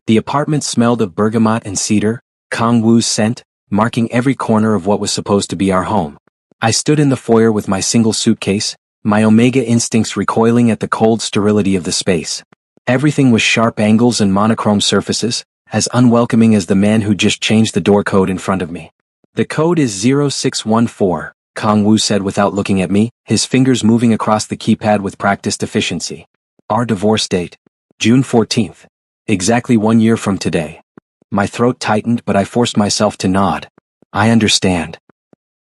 The apartment smelled of bergamot and cedar, Kang Woo's scent, marking every corner of what was supposed to be our home. I stood in the foyer with my single suitcase, my Omega instincts recoiling at the cold sterility of the space. Everything was sharp angles and monochrome surfaces, as unwelcoming as the man who just changed the door code in front of me. The code is 0614, Kang Woo said without looking at me, his fingers moving across the keypad with practiced efficiency. Our divorce date. June 14th. Exactly 1 year from today. My throat tightened, but I forced myself to nod. I understand.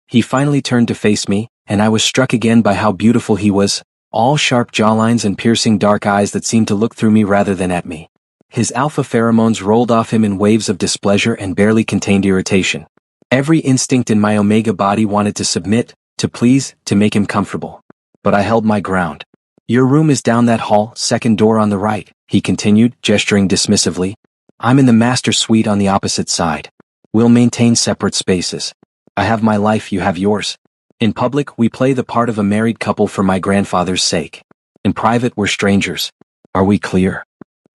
He finally turned to face me, and I was struck again by how beautiful he was, all sharp jawlines and piercing dark eyes that seemed to look through me rather than at me. His alpha pheromones rolled off him in waves of displeasure and barely contained irritation. Every instinct in my Omega body wanted to submit, to please, to make him comfortable. But I held my ground. Your room is down that hall, second door on the right, he continued, gesturing dismissively. I'm in the master suite on the opposite side. We'll maintain separate spaces. I have my life, you have yours. In public, we play the part of a married couple for my grandfather's sake. In private, we're strangers. Are we clear?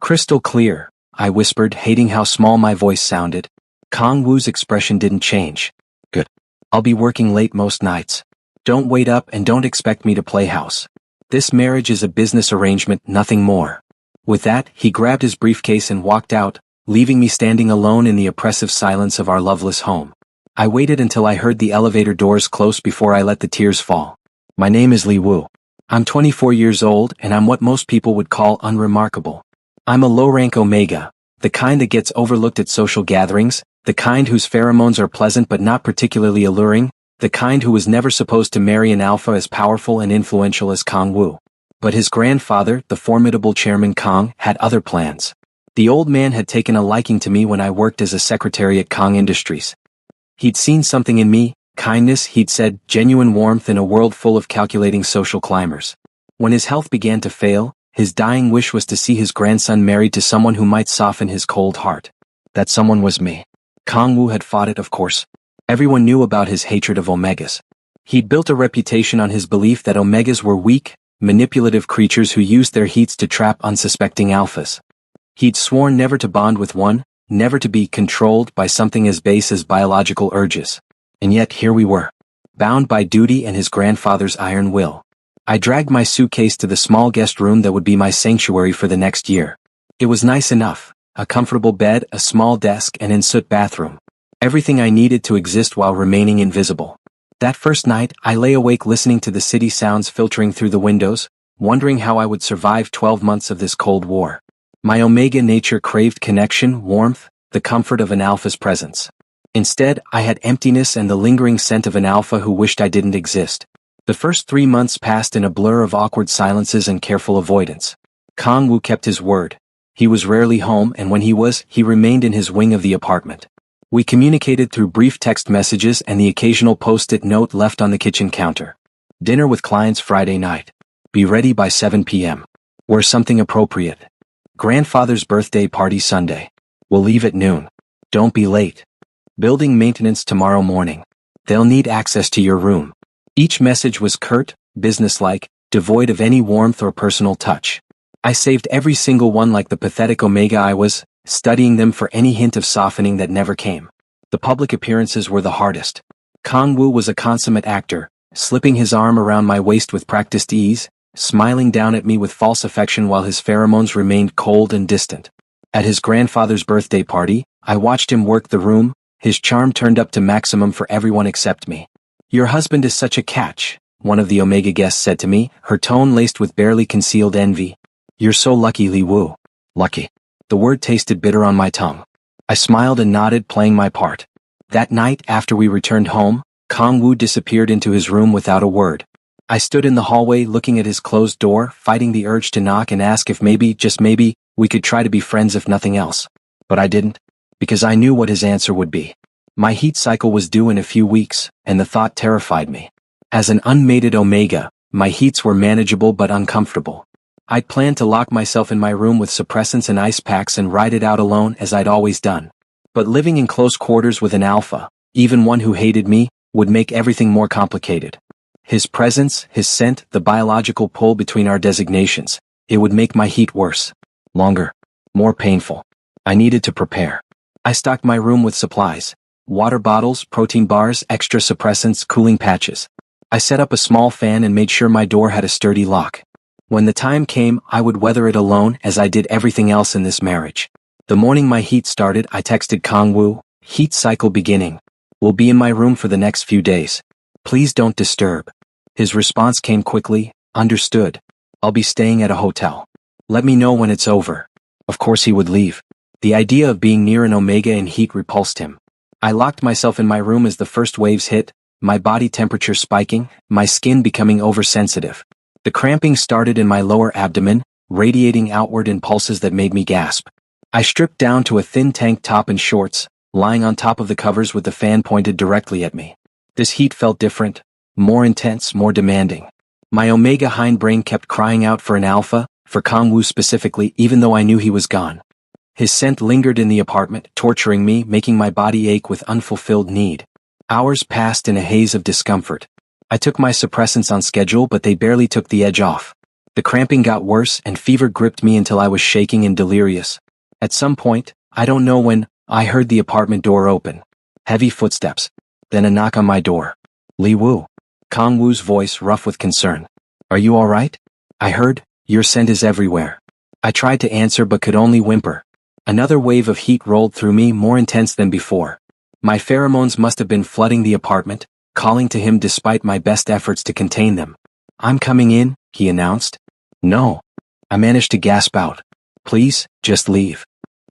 Crystal clear, I whispered, hating how small my voice sounded. Kang Woo's expression didn't change. Good. I'll be working late most nights. Don't wait up and don't expect me to play house. This marriage is a business arrangement, nothing more. With that, he grabbed his briefcase and walked out, leaving me standing alone in the oppressive silence of our loveless home. I waited until I heard the elevator doors close before I let the tears fall. My name is Li Woo. I'm 24 years old and I'm what most people would call unremarkable. I'm a low-rank Omega, the kind that gets overlooked at social gatherings, the kind whose pheromones are pleasant but not particularly alluring, the kind who was never supposed to marry an alpha as powerful and influential as Kang Woo. But his grandfather, the formidable Chairman Kang, had other plans. The old man had taken a liking to me when I worked as a secretary at Kang Industries. He'd seen something in me, kindness, he'd said, genuine warmth in a world full of calculating social climbers. When his health began to fail, his dying wish was to see his grandson married to someone who might soften his cold heart. That someone was me. Kang Woo had fought it, of course. Everyone knew about his hatred of Omegas. He'd built a reputation on his belief that Omegas were weak, manipulative creatures who used their heats to trap unsuspecting alphas. He'd sworn never to bond with one, never to be controlled by something as base as biological urges. And yet here we were, bound by duty and his grandfather's iron will. I dragged my suitcase to the small guest room that would be my sanctuary for the next year. It was nice enough, a comfortable bed, a small desk, and en-suite bathroom. Everything I needed to exist while remaining invisible. That first night, I lay awake listening to the city sounds filtering through the windows, wondering how I would survive 12 months of this Cold War. My Omega nature craved connection, warmth, the comfort of an alpha's presence. Instead, I had emptiness and the lingering scent of an alpha who wished I didn't exist. The first 3 months passed in a blur of awkward silences and careful avoidance. Kang Woo kept his word. He was rarely home, and when he was, he remained in his wing of the apartment. We communicated through brief text messages and the occasional post-it note left on the kitchen counter. Dinner with clients Friday night. Be ready by 7 p.m. Wear something appropriate. Grandfather's birthday party Sunday. We'll leave at noon. Don't be late. Building maintenance tomorrow morning. They'll need access to your room. Each message was curt, businesslike, devoid of any warmth or personal touch. I saved every single one like the pathetic Omega I was, studying them for any hint of softening that never came. The public appearances were the hardest. Kang Woo was a consummate actor, slipping his arm around my waist with practiced ease, smiling down at me with false affection while his pheromones remained cold and distant. At his grandfather's birthday party, I watched him work the room, his charm turned up to maximum for everyone except me. Your husband is such a catch, one of the Omega guests said to me, her tone laced with barely concealed envy. You're so lucky, Li Woo. Lucky. The word tasted bitter on my tongue. I smiled and nodded, playing my part. That night, after we returned home, Kang Woo disappeared into his room without a word. I stood in the hallway looking at his closed door, fighting the urge to knock and ask if maybe, just maybe, we could try to be friends if nothing else. But I didn't, because I knew what his answer would be. My heat cycle was due in a few weeks, and the thought terrified me. As an unmated Omega, my heats were manageable but uncomfortable. I'd planned to lock myself in my room with suppressants and ice packs and ride it out alone as I'd always done. But living in close quarters with an alpha, even one who hated me, would make everything more complicated. His presence, his scent, the biological pull between our designations, it would make my heat worse. Longer. More painful. I needed to prepare. I stocked my room with supplies. Water bottles, protein bars, extra suppressants, cooling patches. I set up a small fan and made sure my door had a sturdy lock. When the time came, I would weather it alone as I did everything else in this marriage. The morning my heat started, I texted Kangwoo, "Heat cycle beginning. Will be in my room for the next few days. Please don't disturb." His response came quickly, "Understood. I'll be staying at a hotel. Let me know when it's over." Of course he would leave. The idea of being near an Omega in heat repulsed him. I locked myself in my room as the first waves hit, my body temperature spiking, my skin becoming oversensitive. The cramping started in my lower abdomen, radiating outward in pulses that made me gasp. I stripped down to a thin tank top and shorts, lying on top of the covers with the fan pointed directly at me. This heat felt different, more intense, more demanding. My Omega hindbrain kept crying out for an alpha, for Kangwoo specifically, even though I knew he was gone. His scent lingered in the apartment, torturing me, making my body ache with unfulfilled need. Hours passed in a haze of discomfort. I took my suppressants on schedule, but they barely took the edge off. The cramping got worse and fever gripped me until I was shaking and delirious. At some point, I don't know when, I heard the apartment door open. Heavy footsteps. Then a knock on my door. "Li Wu." Kangwoo's voice rough with concern. "Are you all right?" I heard, "Your scent is everywhere." I tried to answer but could only whimper. Another wave of heat rolled through me, more intense than before. My pheromones must have been flooding the apartment, calling to him despite my best efforts to contain them. "I'm coming in," he announced. "No." I managed to gasp out. "Please, just leave."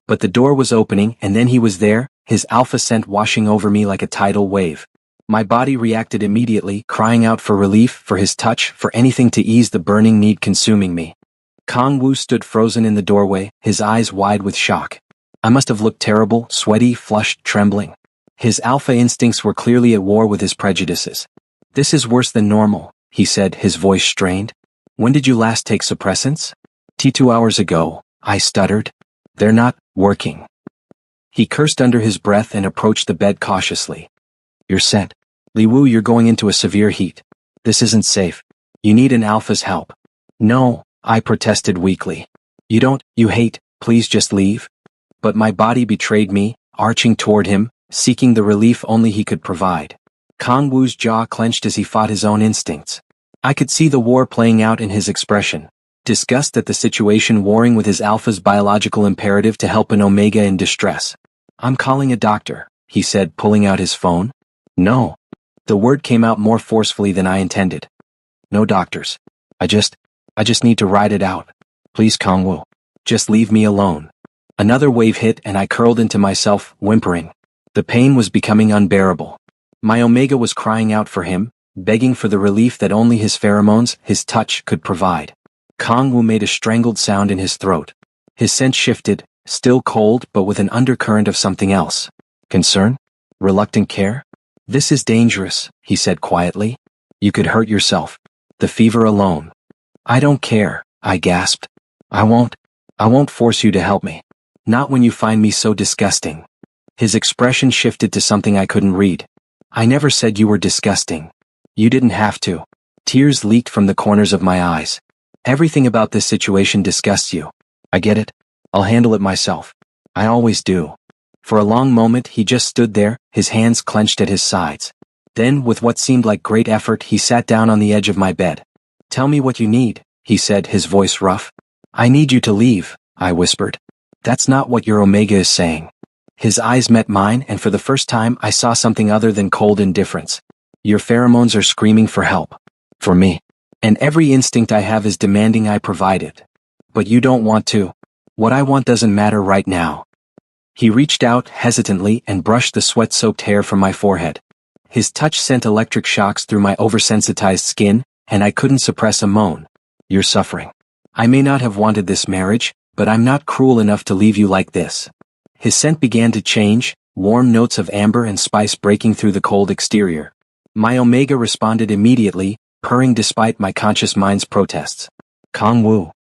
But the door was opening and then he was there, his alpha scent washing over me like a tidal wave. My body reacted immediately, crying out for relief, for his touch, for anything to ease the burning need consuming me. Kangwoo stood frozen in the doorway, his eyes wide with shock. I must have looked terrible, sweaty, flushed, trembling. His alpha instincts were clearly at war with his prejudices. "This is worse than normal," he said, his voice strained. "When did you last take suppressants?" "2 hours ago," I stuttered. "They're not working." He cursed under his breath and approached the bed cautiously. "You're set. Li Wu, you're going into a severe heat. This isn't safe. You need an alpha's help." "No," I protested weakly. You hate, please just leave." But my body betrayed me, arching toward him, seeking the relief only he could provide. Kangwoo's jaw clenched as he fought his own instincts. I could see the war playing out in his expression. Disgust at the situation warring with his alpha's biological imperative to help an Omega in distress. "I'm calling a doctor," he said, pulling out his phone. "No." The word came out more forcefully than I intended. "No doctors. I just need to ride it out. Please, Kangwoo. Just leave me alone." Another wave hit and I curled into myself, whimpering. The pain was becoming unbearable. My Omega was crying out for him, begging for the relief that only his pheromones, his touch, could provide. Kangwoo made a strangled sound in his throat. His scent shifted, still cold but with an undercurrent of something else. Concern? Reluctant care? "This is dangerous," he said quietly. "You could hurt yourself. The fever alone." "I don't care," I gasped. I won't force you to help me. Not when you find me so disgusting." His expression shifted to something I couldn't read. "I never said you were disgusting. You didn't have to." Tears leaked from the corners of my eyes. "Everything about this situation disgusts you. I get it. I'll handle it myself. I always do." For a long moment he just stood there, his hands clenched at his sides. Then, with what seemed like great effort, he sat down on the edge of my bed. "Tell me what you need," he said, his voice rough. "I need you to leave," I whispered. "That's not what your Omega is saying." His eyes met mine and for the first time I saw something other than cold indifference. "Your pheromones are screaming for help. For me. And every instinct I have is demanding I provide it. But you don't want to. What I want doesn't matter right now." He reached out hesitantly and brushed the sweat-soaked hair from my forehead. His touch sent electric shocks through my oversensitized skin, and I couldn't suppress a moan. "You're suffering. I may not have wanted this marriage, but I'm not cruel enough to leave you like this." His scent began to change, warm notes of amber and spice breaking through the cold exterior. My Omega responded immediately, purring despite my conscious mind's protests. "Kangwoo.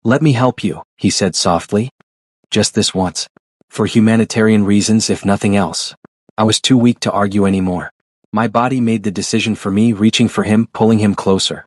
Let me help you," he said softly. "Just this once. For humanitarian reasons if nothing else." I was too weak to argue anymore. My body made the decision for me, reaching for him, pulling him closer.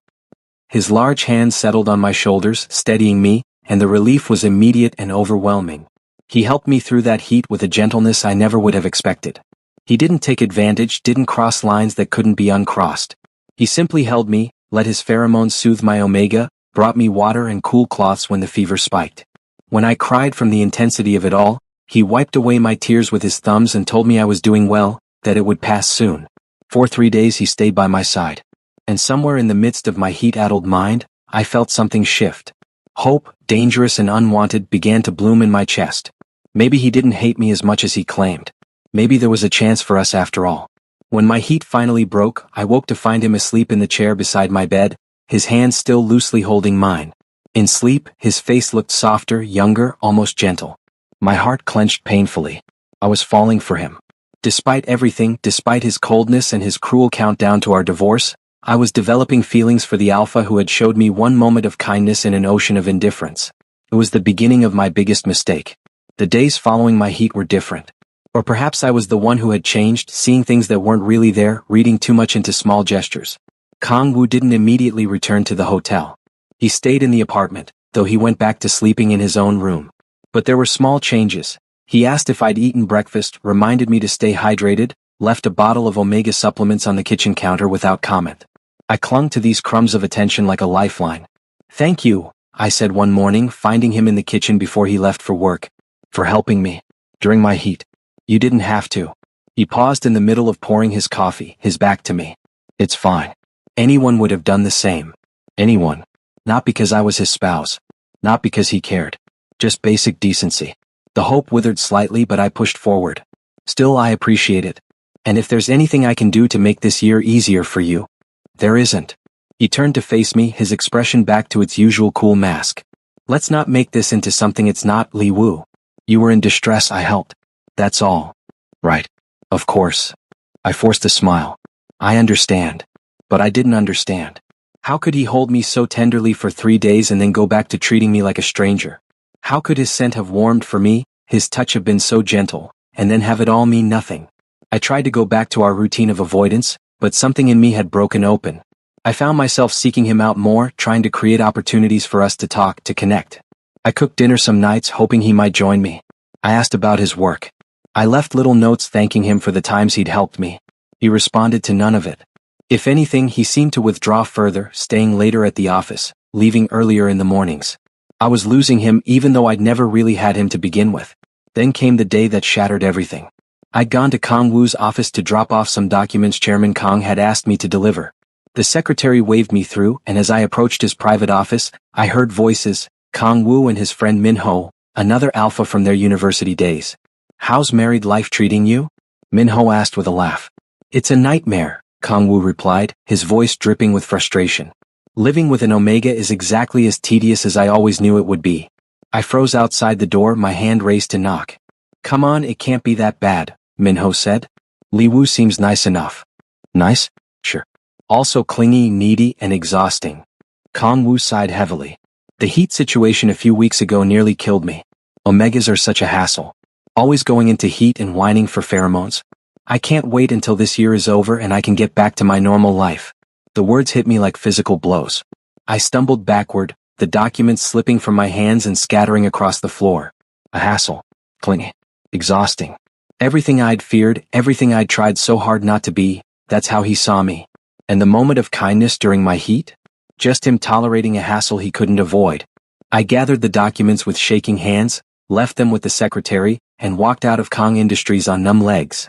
His large hands settled on my shoulders, steadying me, and the relief was immediate and overwhelming. He helped me through that heat with a gentleness I never would have expected. He didn't take advantage, didn't cross lines that couldn't be uncrossed. He simply held me, let his pheromones soothe my omega, brought me water and cool cloths when the fever spiked. When I cried from the intensity of it all, he wiped away my tears with his thumbs and told me I was doing well, that it would pass soon. For 3 days he stayed by my side. And somewhere in the midst of my heat-addled mind, I felt something shift. Hope, dangerous and unwanted, began to bloom in my chest. Maybe he didn't hate me as much as he claimed. Maybe there was a chance for us after all. When my heat finally broke, I woke to find him asleep in the chair beside my bed, his hand still loosely holding mine. In sleep, his face looked softer, younger, almost gentle. My heart clenched painfully. I was falling for him. Despite everything, despite his coldness and his cruel countdown to our divorce, I was developing feelings for the alpha who had showed me one moment of kindness in an ocean of indifference. It was the beginning of my biggest mistake. The days following my heat were different. Or perhaps I was the one who had changed, seeing things that weren't really there, reading too much into small gestures. Kang Woo didn't immediately return to the hotel. He stayed in the apartment, though he went back to sleeping in his own room. But there were small changes. He asked if I'd eaten breakfast, reminded me to stay hydrated, left a bottle of omega supplements on the kitchen counter without comment. I clung to these crumbs of attention like a lifeline. "Thank you," I said one morning, finding him in the kitchen before he left for work. "For helping me. During my heat. You didn't have to." He paused in the middle of pouring his coffee, his back to me. "It's fine. Anyone would have done the same. Anyone. Not because I was his spouse. Not because he cared. Just basic decency." The hope withered slightly, but I pushed forward. "Still, I appreciate it. And if there's anything I can do to make this year easier for you." "There isn't." He turned to face me, his expression back to its usual cool mask. "Let's not make this into something it's not, Li Wu. You were in distress, I helped. That's all." "Right. Of course." I forced a smile. "I understand." But I didn't understand. How could he hold me so tenderly for 3 days and then go back to treating me like a stranger? How could his scent have warmed for me, his touch have been so gentle, and then have it all mean nothing? I tried to go back to our routine of avoidance, but something in me had broken open. I found myself seeking him out more, trying to create opportunities for us to talk, to connect. I cooked dinner some nights, hoping he might join me. I asked about his work. I left little notes thanking him for the times he'd helped me. He responded to none of it. If anything, he seemed to withdraw further, staying later at the office, leaving earlier in the mornings. I was losing him even though I'd never really had him to begin with. Then came the day that shattered everything. I'd gone to Kang Woo's office to drop off some documents Chairman Kang had asked me to deliver. The secretary waved me through, and as I approached his private office, I heard voices, Kang Woo and his friend Min Ho, another alpha from their university days. "How's married life treating you?" Min Ho asked with a laugh. "It's a nightmare," Kang Woo replied, his voice dripping with frustration. "Living with an omega is exactly as tedious as I always knew it would be." I froze outside the door, my hand raised to knock. "Come on, it can't be that bad," Min Ho said. "Li Wu seems nice enough." "Nice? Sure. Also clingy, needy, and exhausting." Kang Woo sighed heavily. "The heat situation a few weeks ago nearly killed me. Omegas are such a hassle. Always going into heat and whining for pheromones. I can't wait until this year is over and I can get back to my normal life." The words hit me like physical blows. I stumbled backward, the documents slipping from my hands and scattering across the floor. A hassle. Clingy. Exhausting. Everything I'd feared, everything I'd tried so hard not to be, that's how he saw me. And the moment of kindness during my heat? Just him tolerating a hassle he couldn't avoid. I gathered the documents with shaking hands, left them with the secretary, and walked out of Kang Industries on numb legs.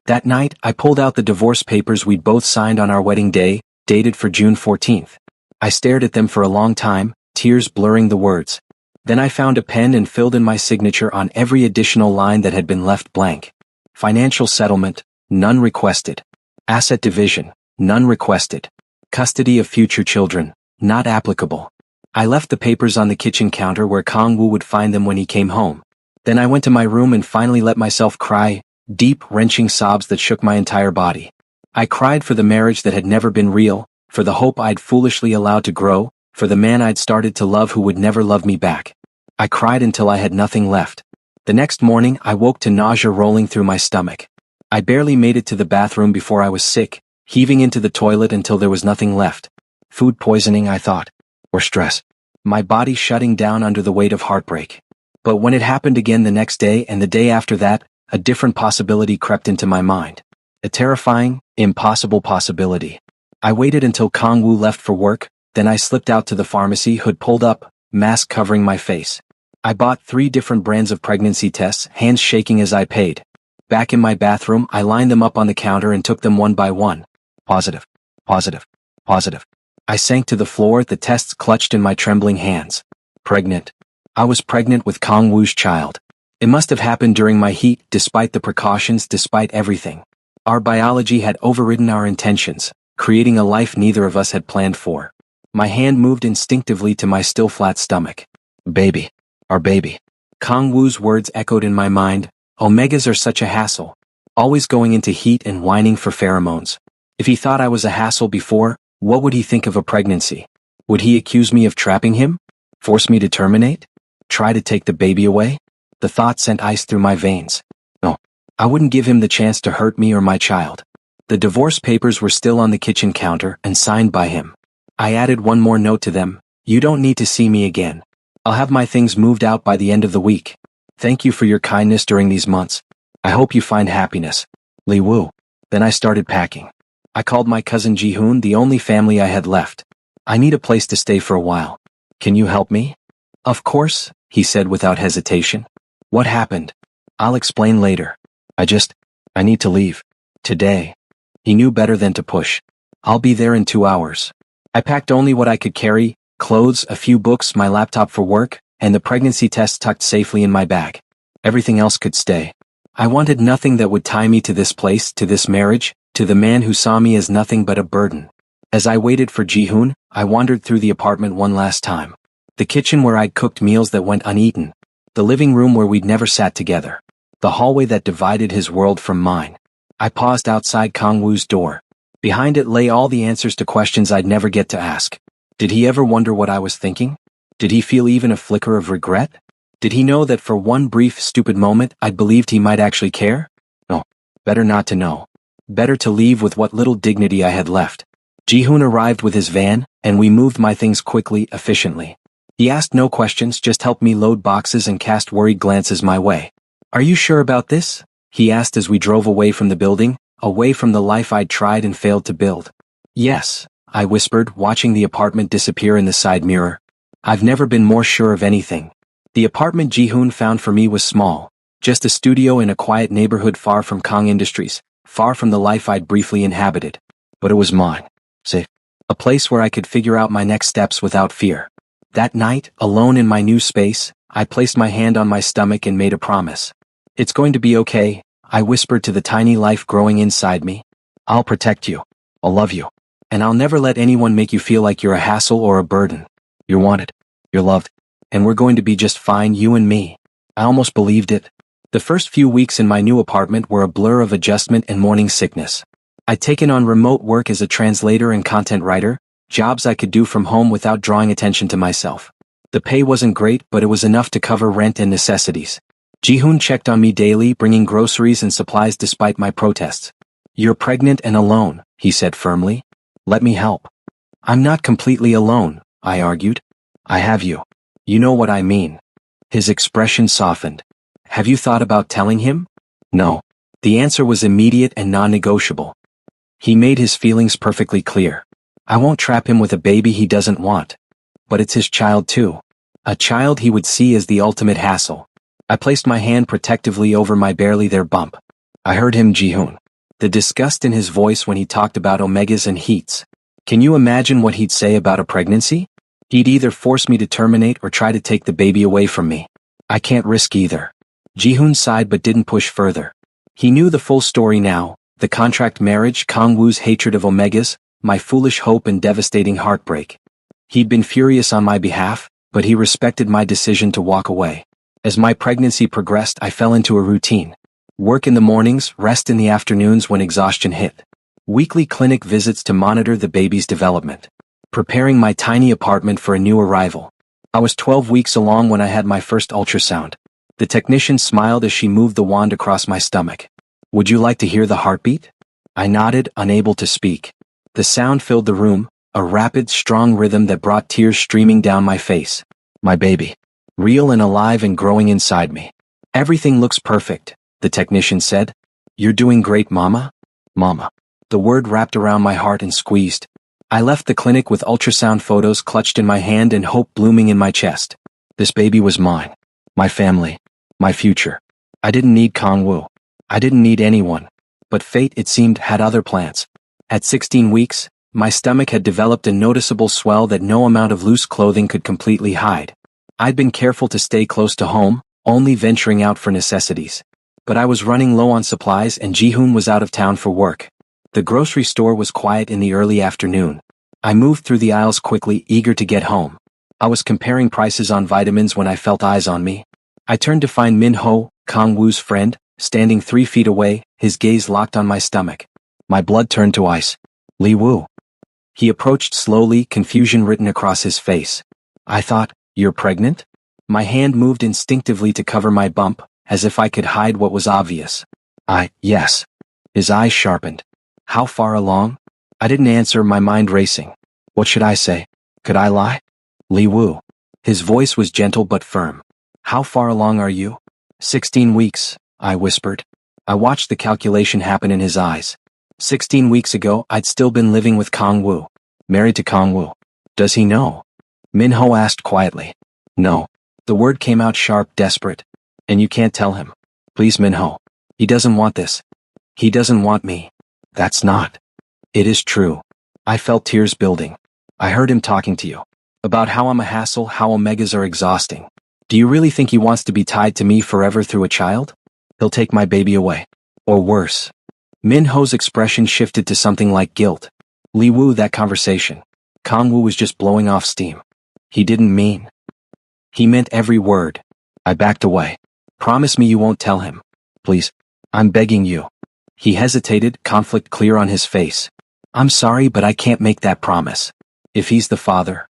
That night, I pulled out the divorce papers we'd both signed on our wedding day, dated for June 14th. I stared at them for a long time, tears blurring the words. Then I found a pen and filled in my signature on every additional line that had been left blank. Financial settlement, none requested. Asset division, none requested. Custody of future children, not applicable. I left the papers on the kitchen counter where Kang Woo would find them when he came home. Then I went to my room and finally let myself cry, deep, wrenching sobs that shook my entire body. I cried for the marriage that had never been real, for the hope I'd foolishly allowed to grow, for the man I'd started to love who would never love me back. I cried until I had nothing left. The next morning, I woke to nausea rolling through my stomach. I barely made it to the bathroom before I was sick, heaving into the toilet until there was nothing left. Food poisoning, I thought. Or stress. My body shutting down under the weight of heartbreak. But when it happened again the next day and the day after that, a different possibility crept into my mind. A terrifying, impossible possibility. I waited until Kangwoo left for work, then I slipped out to the pharmacy, hood pulled up, mask covering my face. I bought 3 different brands of pregnancy tests, hands shaking as I paid. Back in my bathroom, I lined them up on the counter and took them one by one. Positive. Positive. Positive. I sank to the floor, the tests clutched in my trembling hands. Pregnant. I was pregnant with Kangwoo's child. It must have happened during my heat, despite the precautions, despite everything. Our biology had overridden our intentions, creating a life neither of us had planned for. My hand moved instinctively to my still flat stomach. Baby. Our baby. Kangwoo's words echoed in my mind. Omegas are such a hassle. Always going into heat and whining for pheromones. If he thought I was a hassle before, what would he think of a pregnancy? Would he accuse me of trapping him? Force me to terminate? Try to take the baby away? The thought sent ice through my veins. No. I wouldn't give him the chance to hurt me or my child. The divorce papers were still on the kitchen counter and signed by him. I added one more note to them. You don't need to see me again. I'll have my things moved out by the end of the week. Thank you for your kindness during these months. I hope you find happiness. Lee Woo. Then I started packing. I called my cousin Ji-hoon, the only family I had left. I need a place to stay for a while. Can you help me? Of course, he said without hesitation. What happened? I'll explain later. I need to leave. Today. He knew better than to push. I'll be there in 2 hours. I packed only what I could carry, clothes, a few books, my laptop for work, and the pregnancy test tucked safely in my bag. Everything else could stay. I wanted nothing that would tie me to this place, to this marriage, to the man who saw me as nothing but a burden. As I waited for Ji-hoon, I wandered through the apartment one last time. The kitchen where I'd cooked meals that went uneaten. The living room where we'd never sat together. The hallway that divided his world from mine. I paused outside Kangwoo's door. Behind it lay all the answers to questions I'd never get to ask. Did he ever wonder what I was thinking? Did he feel even a flicker of regret? Did he know that for one brief, stupid moment I'd believed he might actually care? No. Better not to know. Better to leave with what little dignity I had left. Ji-hoon arrived with his van, and we moved my things quickly, efficiently. He asked no questions, just helped me load boxes and cast worried glances my way. Are you sure about this? He asked as we drove away from the building, away from the life I'd tried and failed to build. Yes, I whispered, watching the apartment disappear in the side mirror. I've never been more sure of anything. The apartment Ji-hoon found for me was small, just a studio in a quiet neighborhood far from Kang Industries, far from the life I'd briefly inhabited. But it was mine. Safe. A place where I could figure out my next steps without fear. That night, alone in my new space, I placed my hand on my stomach and made a promise. It's going to be okay, I whispered to the tiny life growing inside me. I'll protect you. I'll love you. And I'll never let anyone make you feel like you're a hassle or a burden. You're wanted. You're loved. And we're going to be just fine, you and me. I almost believed it. The first few weeks in my new apartment were a blur of adjustment and morning sickness. I'd taken on remote work as a translator and content writer, jobs I could do from home without drawing attention to myself. The pay wasn't great, but it was enough to cover rent and necessities. Ji-hoon checked on me daily, bringing groceries and supplies despite my protests. You're pregnant and alone, he said firmly. Let me help. I'm not completely alone, I argued. I have you. You know what I mean. His expression softened. Have you thought about telling him? No. The answer was immediate and non-negotiable. He made his feelings perfectly clear. I won't trap him with a baby he doesn't want. But it's his child too. A child he would see as the ultimate hassle. I placed my hand protectively over my barely there bump. I heard him, Ji-hoon. The disgust in his voice when he talked about omegas and heats. Can you imagine what he'd say about a pregnancy? He'd either force me to terminate or try to take the baby away from me. I can't risk either. Ji-hoon sighed but didn't push further. He knew the full story now, the contract marriage, Kangwoo's hatred of omegas, my foolish hope and devastating heartbreak. He'd been furious on my behalf, but he respected my decision to walk away. As my pregnancy progressed, I fell into a routine. Work in the mornings, rest in the afternoons when exhaustion hit. Weekly clinic visits to monitor the baby's development. Preparing my tiny apartment for a new arrival. I was 12 weeks along when I had my first ultrasound. The technician smiled as she moved the wand across my stomach. Would you like to hear the heartbeat? I nodded, unable to speak. The sound filled the room, a rapid, strong rhythm that brought tears streaming down my face. My baby. real and alive and growing inside me. Everything looks perfect, the technician said. You're doing great, Mama? Mama. The word wrapped around my heart and squeezed. I left the clinic with ultrasound photos clutched in my hand and hope blooming in my chest. This baby was mine. My family. My future. I didn't need Kangwoo. I didn't need anyone. But fate, it seemed, had other plans. At 16 weeks, my stomach had developed a noticeable swell that no amount of loose clothing could completely hide. I'd been careful to stay close to home, only venturing out for necessities. But I was running low on supplies and Jihoon was out of town for work. The grocery store was quiet in the early afternoon. I moved through the aisles quickly, eager to get home. I was comparing prices on vitamins when I felt eyes on me. I turned to find Min-ho, Kang-woo's friend, standing 3 feet away, his gaze locked on my stomach. My blood turned to ice. Li-woo. He approached slowly, confusion written across his face. I thought, you're pregnant? My hand moved instinctively to cover my bump, as if I could hide what was obvious. Yes. His eyes sharpened. How far along? I didn't answer, my mind racing. What should I say? Could I lie? Li-woo. His voice was gentle but firm. How far along are you? 16 weeks, I whispered. I watched the calculation happen in his eyes. 16 weeks ago, I'd still been living with Kang-woo. Married to Kang-woo. Does he know? Min-ho asked quietly. No. The word came out sharp, desperate. And you can't tell him. Please, Min-ho. He doesn't want this. He doesn't want me. That's not. It is true. I felt tears building. I heard him talking to you. About how I'm a hassle, how omegas are exhausting. Do you really think he wants to be tied to me forever through a child? He'll take my baby away. Or worse. Min-ho's expression shifted to something like guilt. Li-woo, that conversation. Kang-woo was just blowing off steam. He didn't mean. He meant every word. I backed away. Promise me you won't tell him. Please. I'm begging you. He hesitated, conflict clear on his face. I'm sorry, but I can't make that promise. If he's the father.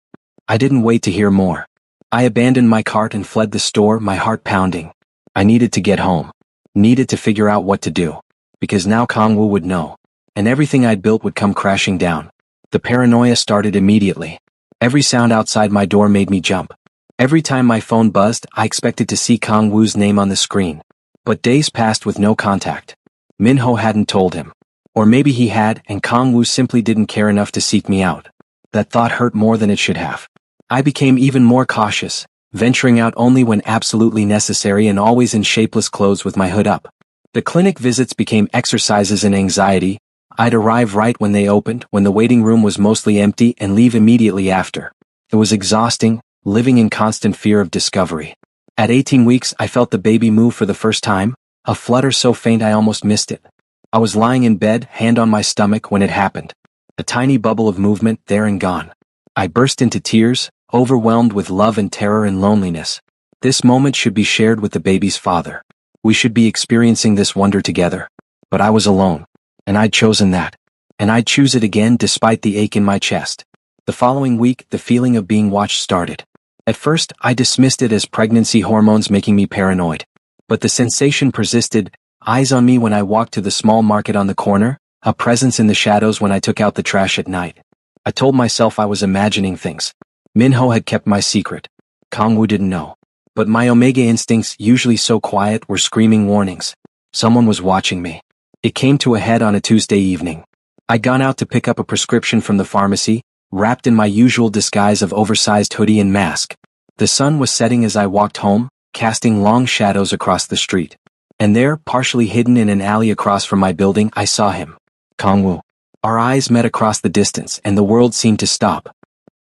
I didn't wait to hear more. I abandoned my cart and fled the store, my heart pounding. I needed to get home. Needed to figure out what to do. Because now Kang-woo would know. And everything I'd built would come crashing down. The paranoia started immediately. Every sound outside my door made me jump. Every time my phone buzzed, I expected to see Kang-woo's name on the screen. But days passed with no contact. Min-ho hadn't told him. Or maybe he had, and Kang-woo simply didn't care enough to seek me out. That thought hurt more than it should have. I became even more cautious, venturing out only when absolutely necessary and always in shapeless clothes with my hood up. The clinic visits became exercises in anxiety. I'd arrive right when they opened, when the waiting room was mostly empty, and leave immediately after. It was exhausting, living in constant fear of discovery. At 18 weeks, I felt the baby move for the first time, a flutter so faint I almost missed it. I was lying in bed, hand on my stomach, when it happened. A tiny bubble of movement, there and gone. I burst into tears, overwhelmed with love and terror and loneliness. This moment should be shared with the baby's father. We should be experiencing this wonder together. But I was alone. And I'd chosen that. And I'd choose it again despite the ache in my chest. The following week, the feeling of being watched started. At first, I dismissed it as pregnancy hormones making me paranoid. But the sensation persisted, eyes on me when I walked to the small market on the corner, a presence in the shadows when I took out the trash at night. I told myself I was imagining things. Min-ho had kept my secret. Kang-woo didn't know. But my omega instincts, usually so quiet, were screaming warnings. Someone was watching me. It came to a head on a Tuesday evening. I'd gone out to pick up a prescription from the pharmacy, wrapped in my usual disguise of oversized hoodie and mask. The sun was setting as I walked home, casting long shadows across the street. And there, partially hidden in an alley across from my building, I saw him. Kang-woo. Our eyes met across the distance and the world seemed to stop.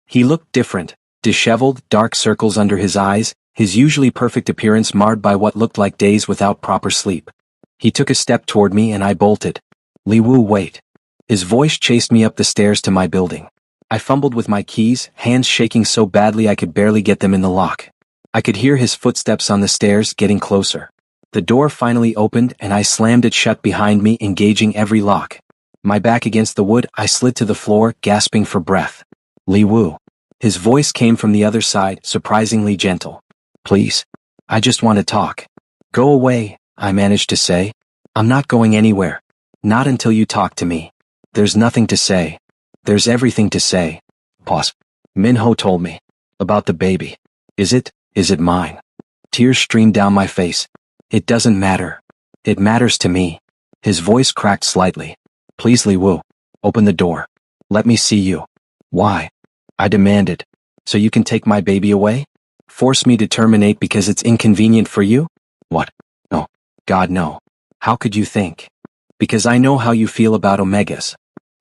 He looked different, disheveled, dark circles under his eyes, his usually perfect appearance marred by what looked like days without proper sleep. He took a step toward me and I bolted. Li-woo, wait. His voice chased me up the stairs to my building. I fumbled with my keys, hands shaking so badly I could barely get them in the lock. I could hear his footsteps on the stairs getting closer. The door finally opened and I slammed it shut behind me, engaging every lock. My back against the wood, I slid to the floor, gasping for breath. Li-woo. His voice came from the other side, surprisingly gentle. Please. I just want to talk. Go away, I managed to say. I'm not going anywhere. Not until you talk to me. There's nothing to say. There's everything to say. Pause. Min-ho told me. About the baby. Is it? Is it mine? Tears streamed down my face. It doesn't matter. It matters to me. His voice cracked slightly. Please, Li Wu. Open the door. Let me see you. Why? I demanded. So you can take my baby away? Force me to terminate because it's inconvenient for you? What? No. God, no. How could you think? Because I know how you feel about Omegas.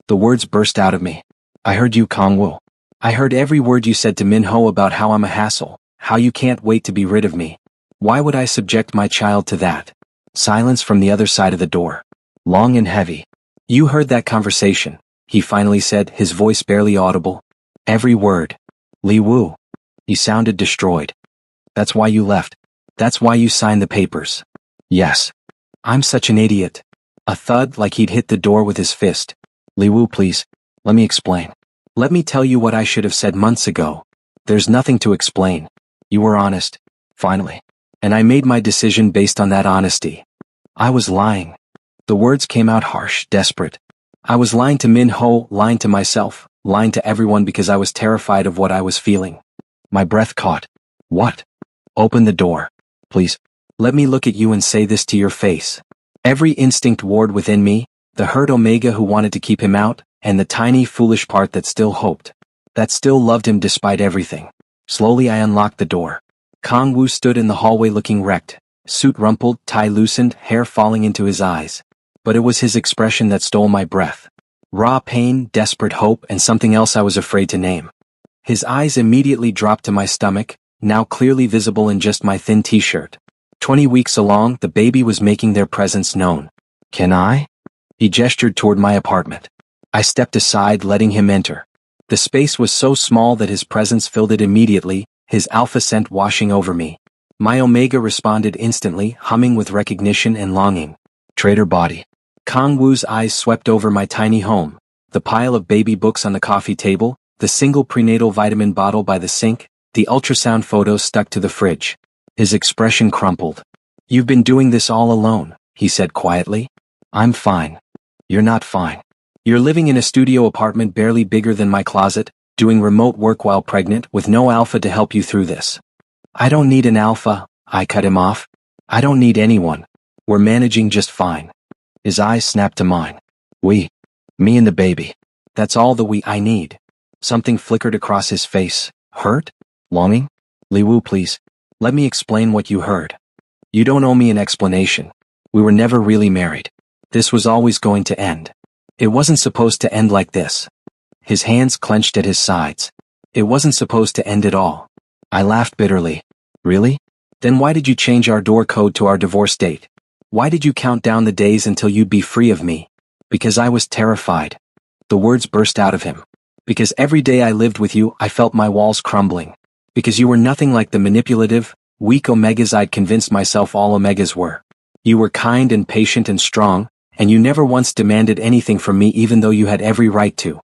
The words burst out of me. I heard you, Kangwu. I heard every word you said to Minho about how I'm a hassle, how you can't wait to be rid of me. Why would I subject my child to that? Silence from the other side of the door. Long and heavy. You heard that conversation, he finally said, his voice barely audible. Every word. Li Wu. He sounded destroyed. That's why you left. That's why you signed the papers. Yes. I'm such an idiot. A thud like he'd hit the door with his fist. Li Wu, please. Let me explain. Let me tell you what I should have said months ago. There's nothing to explain. You were honest. Finally. And I made my decision based on that honesty. I was lying. The words came out harsh, desperate. I was lying to Minho, lying to myself, lying to everyone because I was terrified of what I was feeling. My breath caught. What? Open the door. Please. Let me look at you and say this to your face. Every instinct warred within me, the hurt Omega who wanted to keep him out, and the tiny foolish part that still hoped. That still loved him despite everything. Slowly I unlocked the door. Kangwu stood in the hallway looking wrecked, suit rumpled, tie loosened, hair falling into his eyes. But it was his expression that stole my breath. Raw pain, desperate hope, and something else I was afraid to name. His eyes immediately dropped to my stomach, now clearly visible in just my thin t-shirt. 20 weeks along, the baby was making their presence known. Can I? He gestured toward my apartment. I stepped aside, letting him enter. The space was so small that his presence filled it immediately, his alpha scent washing over me. My Omega responded instantly, humming with recognition and longing. Traitor body. Kangwu's eyes swept over my tiny home, the pile of baby books on the coffee table, the single prenatal vitamin bottle by the sink, the ultrasound photos stuck to the fridge. His expression crumpled. You've been doing this all alone, he said quietly. I'm fine. You're not fine. You're living in a studio apartment barely bigger than my closet, doing remote work while pregnant with no alpha to help you through this. I don't need an alpha, I cut him off. I don't need anyone. We're managing just fine. His eyes snapped to mine. We. Me and the baby. That's all the I need. Something flickered across his face. Hurt? Longing? Li Wu, please. Let me explain what you heard. You don't owe me an explanation. We were never really married. This was always going to end. It wasn't supposed to end like this. His hands clenched at his sides. It wasn't supposed to end at all. I laughed bitterly. Really? Then why did you change our door code to our divorce date? Why did you count down the days until you'd be free of me? Because I was terrified. The words burst out of him. Because every day I lived with you, I felt my walls crumbling. Because you were nothing like the manipulative, weak Omegas I'd convinced myself all Omegas were. You were kind and patient and strong, and you never once demanded anything from me even though you had every right to.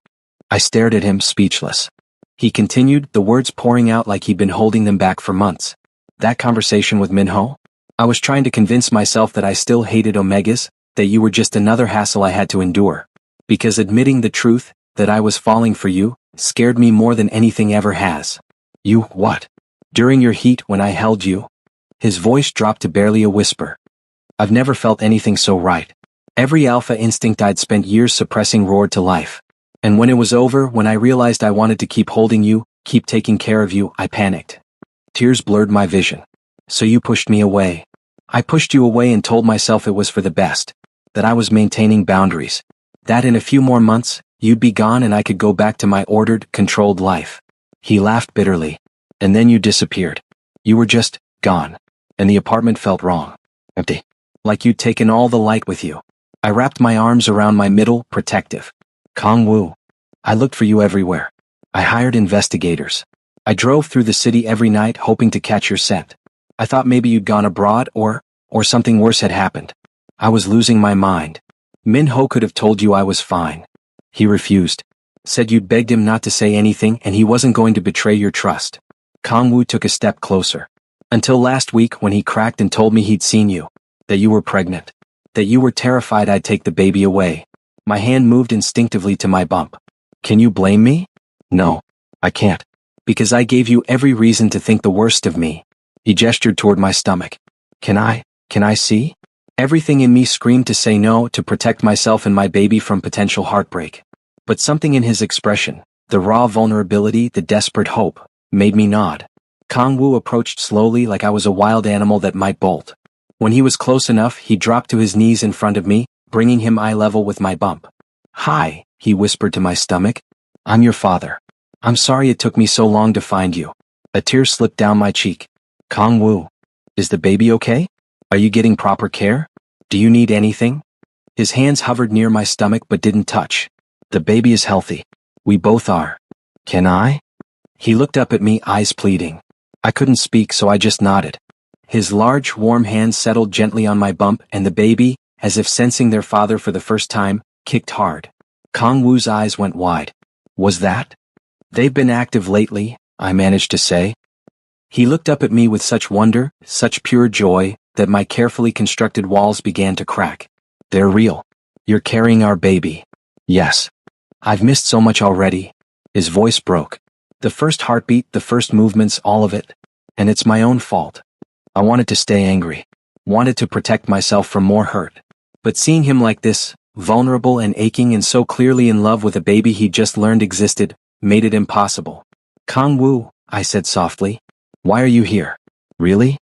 I stared at him, speechless. He continued, the words pouring out like he'd been holding them back for months. That conversation with Minho? I was trying to convince myself that I still hated Omegas, that you were just another hassle I had to endure. Because admitting the truth, that I was falling for you, scared me more than anything ever has. You, what? During your heat when I held you? His voice dropped to barely a whisper. I've never felt anything so right. Every alpha instinct I'd spent years suppressing roared to life. And when it was over, when I realized I wanted to keep holding you, keep taking care of you, I panicked. Tears blurred my vision. So you pushed me away. I pushed you away and told myself it was for the best. That I was maintaining boundaries. That in a few more months, you'd be gone and I could go back to my ordered, controlled life. He laughed bitterly. And then you disappeared. You were just gone. And the apartment felt wrong. Empty. Like you'd taken all the light with you. I wrapped my arms around my middle, protective. Kangwu. I looked for you everywhere. I hired investigators. I drove through the city every night hoping to catch your scent. I thought maybe you'd gone abroad or something worse had happened. I was losing my mind. Minho could have told you I was fine. He refused. Said you'd begged him not to say anything and he wasn't going to betray your trust. Kangwu took a step closer. Until last week when he cracked and told me he'd seen you. That you were pregnant. That you were terrified I'd take the baby away. My hand moved instinctively to my bump. Can you blame me? No, I can't. Because I gave you every reason to think the worst of me. He gestured toward my stomach. Can I see? Everything in me screamed to say no, to protect myself and my baby from potential heartbreak. But something in his expression, the raw vulnerability, the desperate hope, made me nod. Kang-woo approached slowly like I was a wild animal that might bolt. When he was close enough, he dropped to his knees in front of me, bringing him eye level with my bump. Hi, he whispered to my stomach. I'm your father. I'm sorry it took me so long to find you. A tear slipped down my cheek. Kang-woo, is the baby okay? Are you getting proper care? Do you need anything? His hands hovered near my stomach but didn't touch. The baby is healthy. We both are. Can I? He looked up at me, eyes pleading. I couldn't speak, so I just nodded. His large, warm hands settled gently on my bump, and the baby, as if sensing their father for the first time, kicked hard. Kang-woo's eyes went wide. Was that? They've been active lately, I managed to say. He looked up at me with such wonder, such pure joy, that my carefully constructed walls began to crack. They're real. You're carrying our baby. Yes. I've missed so much already. His voice broke. The first heartbeat, the first movements, all of it. And it's my own fault. I wanted to stay angry. Wanted to protect myself from more hurt. But seeing him like this, vulnerable and aching and so clearly in love with a baby he just learned existed, made it impossible. Kang-woo, I said softly. Why are you here? Really?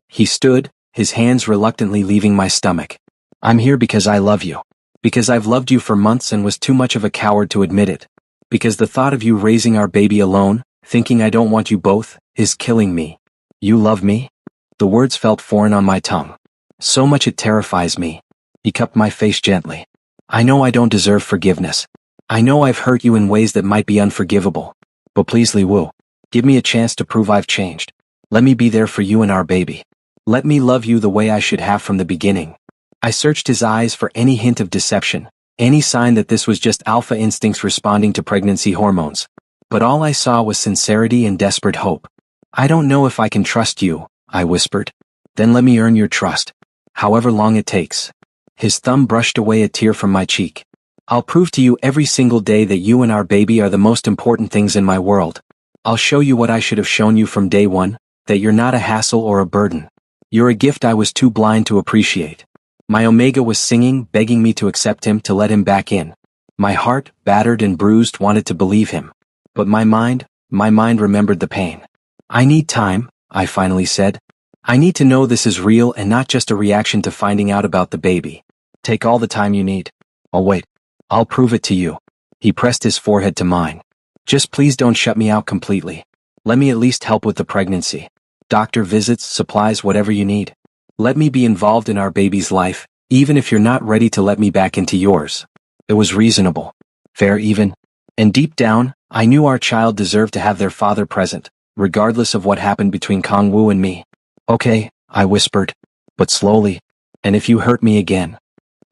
He stood, his hands reluctantly leaving my stomach. I'm here because I love you. Because I've loved you for months and was too much of a coward to admit it. Because the thought of you raising our baby alone, thinking I don't want you both, is killing me. You love me? The words felt foreign on my tongue. So much it terrifies me. He cupped my face gently. I know I don't deserve forgiveness. I know I've hurt you in ways that might be unforgivable. But please, Li-woo, give me a chance to prove I've changed. Let me be there for you and our baby. Let me love you the way I should have from the beginning. I searched his eyes for any hint of deception, any sign that this was just alpha instincts responding to pregnancy hormones. But all I saw was sincerity and desperate hope. I don't know if I can trust you, I whispered. Then let me earn your trust. However long it takes. His thumb brushed away a tear from my cheek. I'll prove to you every single day that you and our baby are the most important things in my world. I'll show you what I should have shown you from day one, that you're not a hassle or a burden. You're a gift I was too blind to appreciate. My Omega was singing, begging me to accept him, to let him back in. My heart, battered and bruised, wanted to believe him. But my mind remembered the pain. I need time, I finally said. I need to know this is real and not just a reaction to finding out about the baby. Take all the time you need. I'll wait. I'll prove it to you. He pressed his forehead to mine. Just please don't shut me out completely. Let me at least help with the pregnancy. Doctor visits, supplies, whatever you need. Let me be involved in our baby's life, even if you're not ready to let me back into yours. It was reasonable. Fair even. And deep down, I knew our child deserved to have their father present, regardless of what happened between Kang-woo and me. Okay, I whispered. But slowly. And if you hurt me again.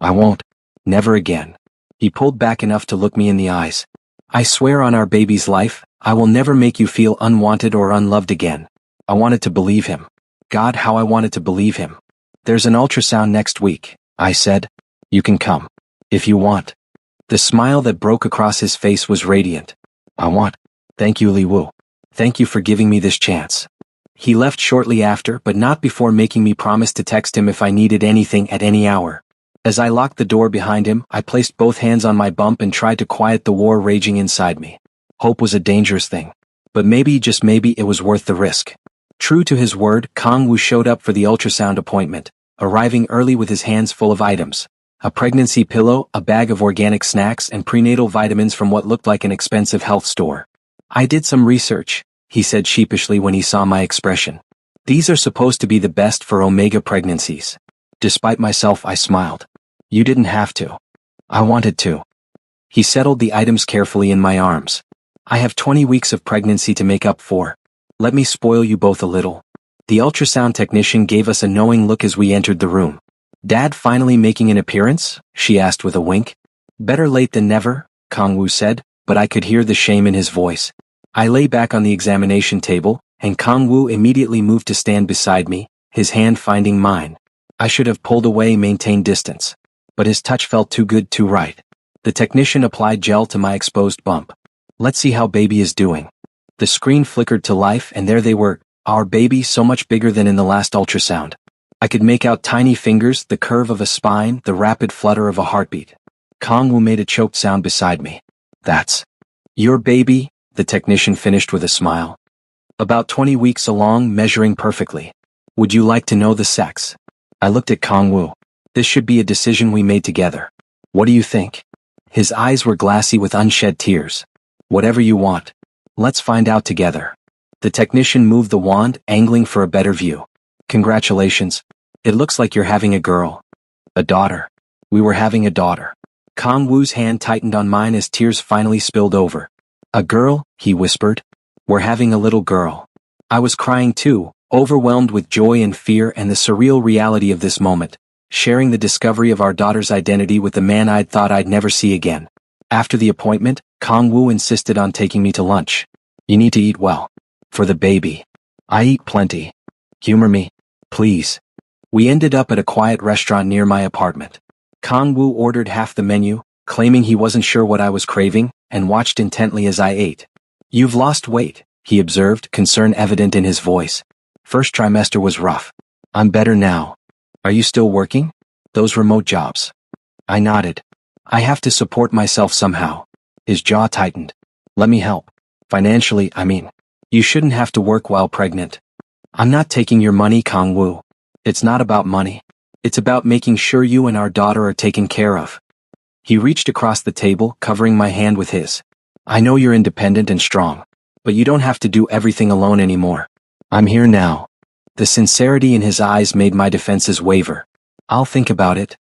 I won't. Never again. He pulled back enough to look me in the eyes. I swear on our baby's life, I will never make you feel unwanted or unloved again. I wanted to believe him. God, how I wanted to believe him. There's an ultrasound next week, I said. You can come. If you want. The smile that broke across his face was radiant. I want. Thank you, Li-woo. Thank you for giving me this chance. He left shortly after, but not before making me promise to text him if I needed anything at any hour. As I locked the door behind him, I placed both hands on my bump and tried to quiet the war raging inside me. Hope was a dangerous thing. But maybe, just maybe, it was worth the risk. True to his word, Kang-woo showed up for the ultrasound appointment, arriving early with his hands full of items. A pregnancy pillow, a bag of organic snacks, and prenatal vitamins from what looked like an expensive health store. I did some research, he said sheepishly when he saw my expression. These are supposed to be the best for Omega pregnancies. Despite myself, I smiled. You didn't have to. I wanted to. He settled the items carefully in my arms. I have 20 weeks of pregnancy to make up for. Let me spoil you both a little. The ultrasound technician gave us a knowing look as we entered the room. Dad finally making an appearance? She asked with a wink. Better late than never, Kang-woo said, but I could hear the shame in his voice. I lay back on the examination table, and Kang-woo immediately moved to stand beside me, his hand finding mine. I should have pulled away, maintained distance. But his touch felt too good, too right. The technician applied gel to my exposed bump. Let's see how baby is doing. The screen flickered to life and there they were, Our baby so much bigger than in the last ultrasound. I could make out tiny fingers, the curve of a spine, the rapid flutter of a heartbeat. Kangwoo made a choked sound beside me. That's your baby, the technician finished with a smile. About 20 weeks along, measuring perfectly. Would you like to know the sex? I looked at Kangwoo. This should be a decision we made together. What do you think? His eyes were glassy with unshed tears. Whatever you want. Let's find out together. The technician moved the wand, angling for a better view. Congratulations. It looks like you're having a girl. A daughter. We were having a daughter. Kangwoo's hand tightened on mine as tears finally spilled over. A girl, he whispered. We're having a little girl. I was crying too, overwhelmed with joy and fear and the surreal reality of this moment, sharing the discovery of our daughter's identity with the man I'd thought I'd never see again. After the appointment, Kangwoo insisted on taking me to lunch. You need to eat well. For the baby. I eat plenty. Humor me, please. We ended up at a quiet restaurant near my apartment. Kangwoo ordered half the menu, claiming he wasn't sure what I was craving, and watched intently as I ate. You've lost weight, he observed, concern evident in his voice. First trimester was rough. I'm better now. Are you still working? Those remote jobs. I nodded. I have to support myself somehow. His jaw tightened. Let me help. Financially, I mean. You shouldn't have to work while pregnant. I'm not taking your money, Kangwoo. It's not about money. It's about making sure you and our daughter are taken care of. He reached across the table, covering my hand with his. I know you're independent and strong, but you don't have to do everything alone anymore. I'm here now. The sincerity in his eyes made my defenses waver. I'll think about it.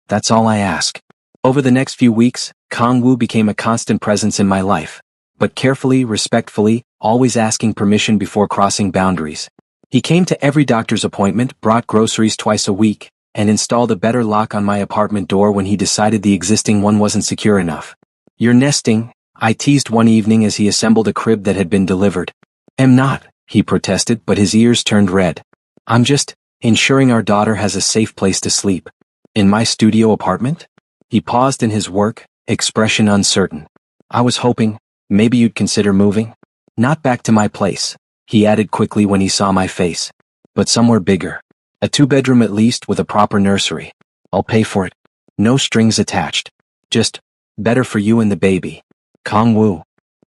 That's all I ask. Over the next few weeks, Kangwoo became a constant presence in my life, but carefully, respectfully, always asking permission before crossing boundaries. He came to every doctor's appointment, brought groceries twice a week, and installed a better lock on my apartment door when he decided the existing one wasn't secure enough. You're nesting, I teased one evening as he assembled a crib that had been delivered. Am not, he protested, but his ears turned red. I'm just ensuring our daughter has a safe place to sleep. In my studio apartment? He paused in his work, expression uncertain. I was hoping, maybe you'd consider moving? Not back to my place, he added quickly when he saw my face. But somewhere bigger. A 2-bedroom at least with a proper nursery. I'll pay for it. No strings attached. Just better for you and the baby. Kangwoo.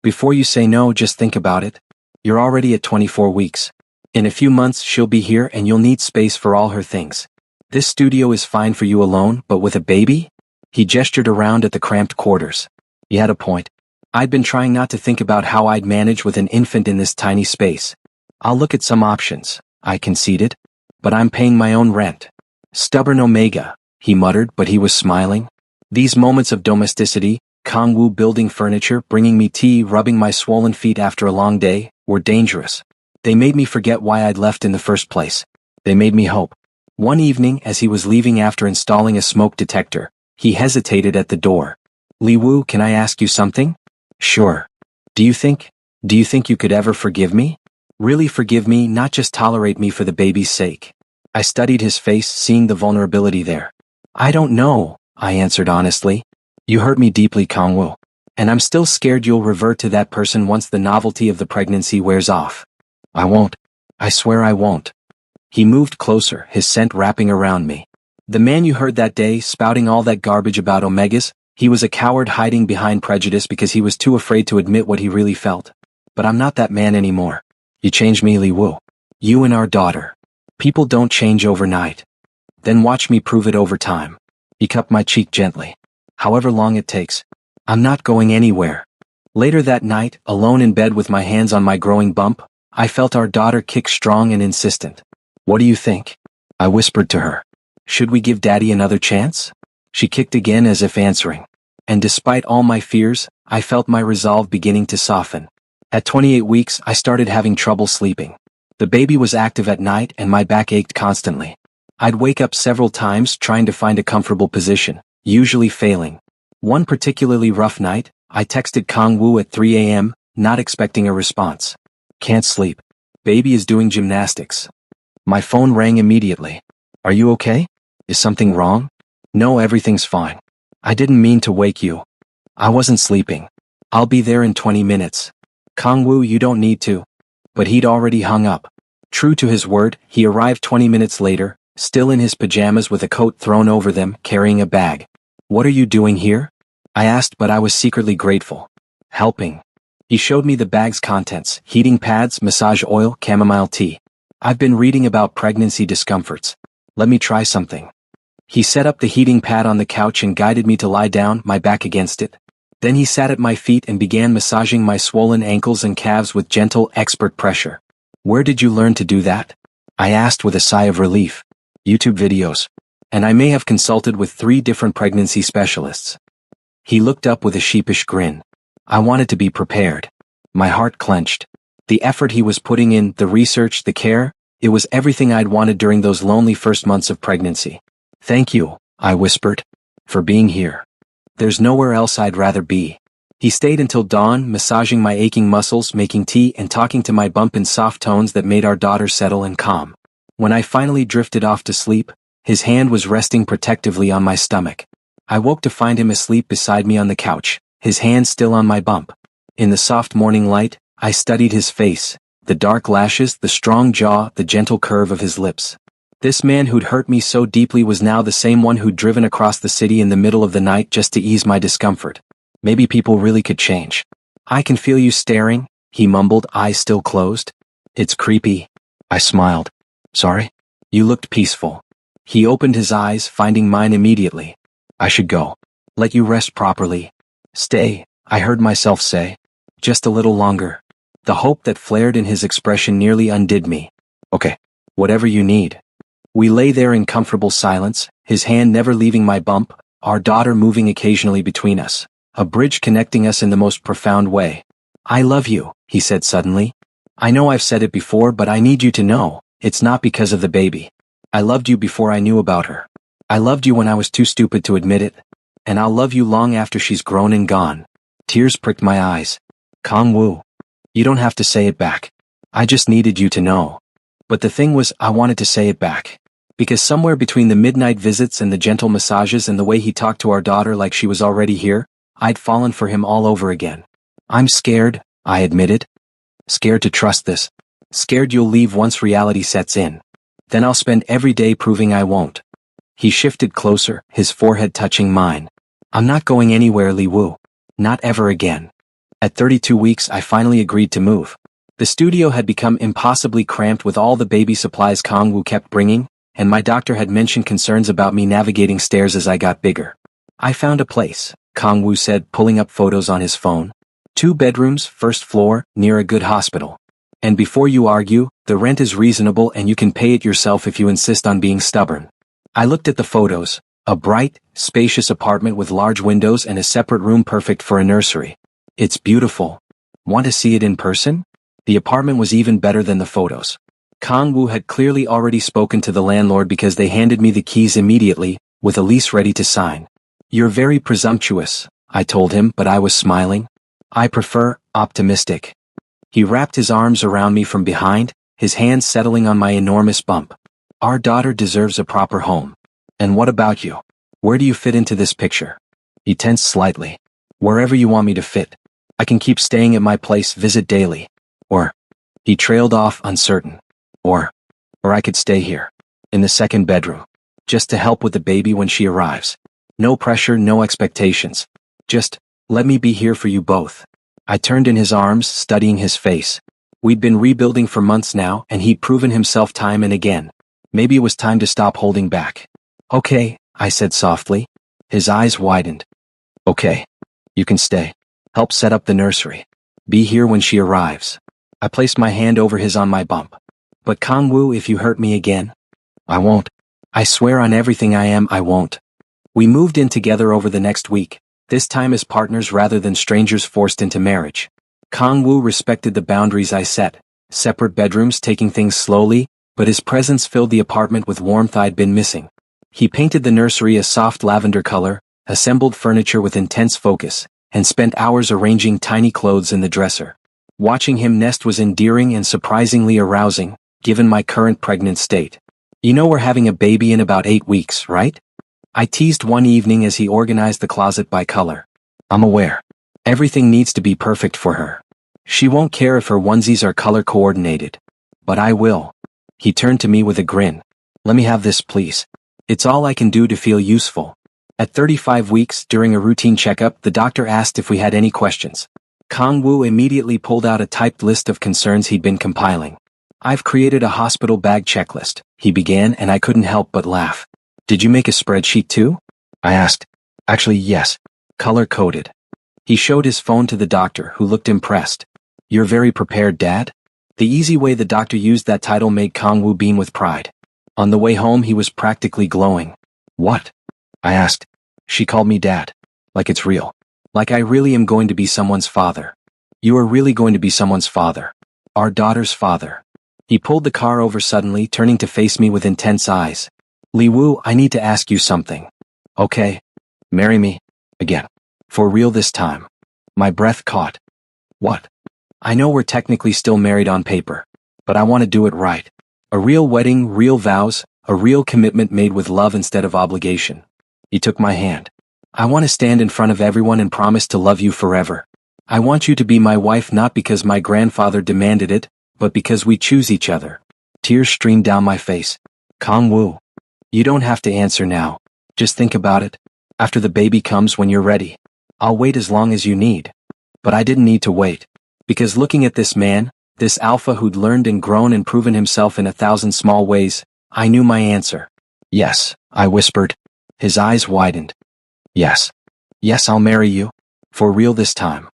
Before you say no, just think about it. You're already at 24 weeks. In a few months she'll be here and you'll need space for all her things. This studio is fine for you alone, but with a baby? He gestured around at the cramped quarters. He had a point. I'd been trying not to think about how I'd manage with an infant in this tiny space. I'll look at some options, I conceded. But I'm paying my own rent. Stubborn Omega, he muttered, but he was smiling. These moments of domesticity, Kangwoo building furniture, bringing me tea, rubbing my swollen feet after a long day, were dangerous. They made me forget why I'd left in the first place. They made me hope. One evening, as he was leaving after installing a smoke detector, he hesitated at the door. Liwoo, can I ask you something? Sure. Do you think you could ever forgive me? Really forgive me, not just tolerate me for the baby's sake? I studied his face, seeing the vulnerability there. I don't know, I answered honestly. You hurt me deeply, Kangwoo. And I'm still scared you'll revert to that person once the novelty of the pregnancy wears off. I won't. I swear I won't. He moved closer, his scent wrapping around me. The man you heard that day, spouting all that garbage about Omegas, he was a coward hiding behind prejudice because he was too afraid to admit what he really felt. But I'm not that man anymore. You changed me, Liwoo. You and our daughter. People don't change overnight. Then watch me prove it over time. He cupped my cheek gently. However long it takes. I'm not going anywhere. Later that night, alone in bed with my hands on my growing bump, I felt our daughter kick strong and insistent. What do you think? I whispered to her. Should we give Daddy another chance? She kicked again as if answering. And despite all my fears, I felt my resolve beginning to soften. At 28 weeks, I started having trouble sleeping. The baby was active at night and my back ached constantly. I'd wake up several times trying to find a comfortable position, usually failing. One particularly rough night, I texted Kangwoo at 3 a.m., not expecting a response. Can't sleep. Baby is doing gymnastics. My phone rang immediately. Are you okay? Is something wrong? No, everything's fine. I didn't mean to wake you. I wasn't sleeping. I'll be there in 20 minutes. Kangwoo, you don't need to. But he'd already hung up. True to his word, he arrived 20 minutes later, still in his pajamas with a coat thrown over them, carrying a bag. "What are you doing here?" I asked, but I was secretly grateful. "Helping." He showed me the bag's contents: heating pads, massage oil, chamomile tea. "I've been reading about pregnancy discomforts. Let me try something." He set up the heating pad on the couch and guided me to lie down, my back against it. Then he sat at my feet and began massaging my swollen ankles and calves with gentle, expert pressure. "Where did you learn to do that?" I asked with a sigh of relief. "YouTube videos. And I may have consulted with 3 different pregnancy specialists." He looked up with a sheepish grin. I wanted to be prepared. My heart clenched. The effort he was putting in, the research, the care, it was everything I'd wanted during those lonely first months of pregnancy. "Thank you," I whispered, "for being here. There's nowhere else I'd rather be." He stayed until dawn, massaging my aching muscles, making tea, and talking to my bump in soft tones that made our daughter settle and calm. When I finally drifted off to sleep, his hand was resting protectively on my stomach. I woke to find him asleep beside me on the couch, his hand still on my bump. In the soft morning light, I studied his face, the dark lashes, the strong jaw, the gentle curve of his lips. This man who'd hurt me so deeply was now the same one who'd driven across the city in the middle of the night just to ease my discomfort. Maybe people really could change. "I can feel you staring," he mumbled, eyes still closed. "It's creepy." I smiled. "Sorry?" "You looked peaceful." He opened his eyes, finding mine immediately. "I should go. Let you rest properly." "Stay," I heard myself say. "Just a little longer." The hope that flared in his expression nearly undid me. "Okay. Whatever you need." We lay there in comfortable silence, his hand never leaving my bump, our daughter moving occasionally between us, a bridge connecting us in the most profound way. "I love you," he said suddenly. "I know I've said it before, but I need you to know, it's not because of the baby. I loved you before I knew about her. I loved you when I was too stupid to admit it. And I'll love you long after she's grown and gone." Tears pricked my eyes. "Kang-woo. You don't have to say it back. I just needed you to know." But the thing was, I wanted to say it back. Because somewhere between the midnight visits and the gentle massages and the way he talked to our daughter like she was already here, I'd fallen for him all over again. "I'm scared," I admitted. "Scared to trust this. Scared you'll leave once reality sets in. Then I'll spend every day proving I won't." He shifted closer, his forehead touching mine. "I'm not going anywhere, Li-woo. Not ever again." At 32 weeks I finally agreed to move. The studio had become impossibly cramped with all the baby supplies Kang-woo kept bringing, and my doctor had mentioned concerns about me navigating stairs as I got bigger. "I found a place," Kang-woo said, pulling up photos on his phone. 2 bedrooms, 1st floor, near a good hospital. And before you argue, the rent is reasonable and you can pay it yourself if you insist on being stubborn. I looked at the photos, a bright, spacious apartment with large windows and a separate room perfect for a nursery. "It's beautiful. Want to see it in person?" The apartment was even better than the photos. Kang-woo had clearly already spoken to the landlord because they handed me the keys immediately, with a lease ready to sign. "You're very presumptuous," I told him, but I was smiling. "I prefer optimistic." He wrapped his arms around me from behind, his hands settling on my enormous bump. "Our daughter deserves a proper home. And what about you? Where do you fit into this picture?" He tensed slightly. "Wherever you want me to fit. I can keep staying at my place, visit daily. Or..." He trailed off, uncertain. Or I could stay here, in the 2nd bedroom, just to help with the baby when she arrives. No pressure, no expectations. Just, let me be here for you both." I turned in his arms, studying his face. We'd been rebuilding for months now, and he'd proven himself time and again. Maybe it was time to stop holding back. "Okay," I said softly. His eyes widened. "Okay. You can stay. Help set up the nursery. Be here when she arrives." I placed my hand over his on my bump. "But Kang-woo, if you hurt me again?" "I won't. I swear on everything I am, I won't." We moved in together over the next week, this time as partners rather than strangers forced into marriage. Kang-woo respected the boundaries I set, separate bedrooms, taking things slowly, but his presence filled the apartment with warmth I'd been missing. He painted the nursery a soft lavender color, assembled furniture with intense focus, and spent hours arranging tiny clothes in the dresser. Watching him nest was endearing and surprisingly arousing, given my current pregnant state. "You know we're having a baby in about 8 weeks, right?" I teased one evening as he organized the closet by color. "I'm aware. Everything needs to be perfect for her. She won't care if her onesies are color coordinated. But I will." He turned to me with a grin. Let me have this, please. It's all I can do to feel useful. At 35 weeks, during a routine checkup, the doctor asked if we had any questions. Kang Wu immediately pulled out a typed list of concerns he'd been compiling. I've created a hospital bag checklist, he began, and I couldn't help but laugh. Did you make a spreadsheet too? I asked. Actually, yes. Color-coded. He showed his phone to the doctor, who looked impressed. You're very prepared, Dad? The easy way the doctor used that title made Kang Wu beam with pride. On the way home, he was practically glowing. What? I asked. She called me Dad. Like it's real. Like I really am going to be someone's father. You are really going to be someone's father. Our daughter's father. He pulled the car over suddenly, turning to face me with intense eyes. Li Wu, I need to ask you something. Okay. Marry me. Again. For real this time. My breath caught. What? I know we're technically still married on paper. But I want to do it right. A real wedding, real vows, a real commitment made with love instead of obligation. He took my hand. I want to stand in front of everyone and promise to love you forever. I want you to be my wife not because my grandfather demanded it, but because we choose each other. Tears streamed down my face. Kang Wu. You don't have to answer now. Just think about it. After the baby comes when you're ready. I'll wait as long as you need. But I didn't need to wait. Because looking at this man, this alpha who'd learned and grown and proven himself in 1,000 small ways, I knew my answer. Yes, I whispered. His eyes widened. Yes. Yes, I'll marry you. For real this time.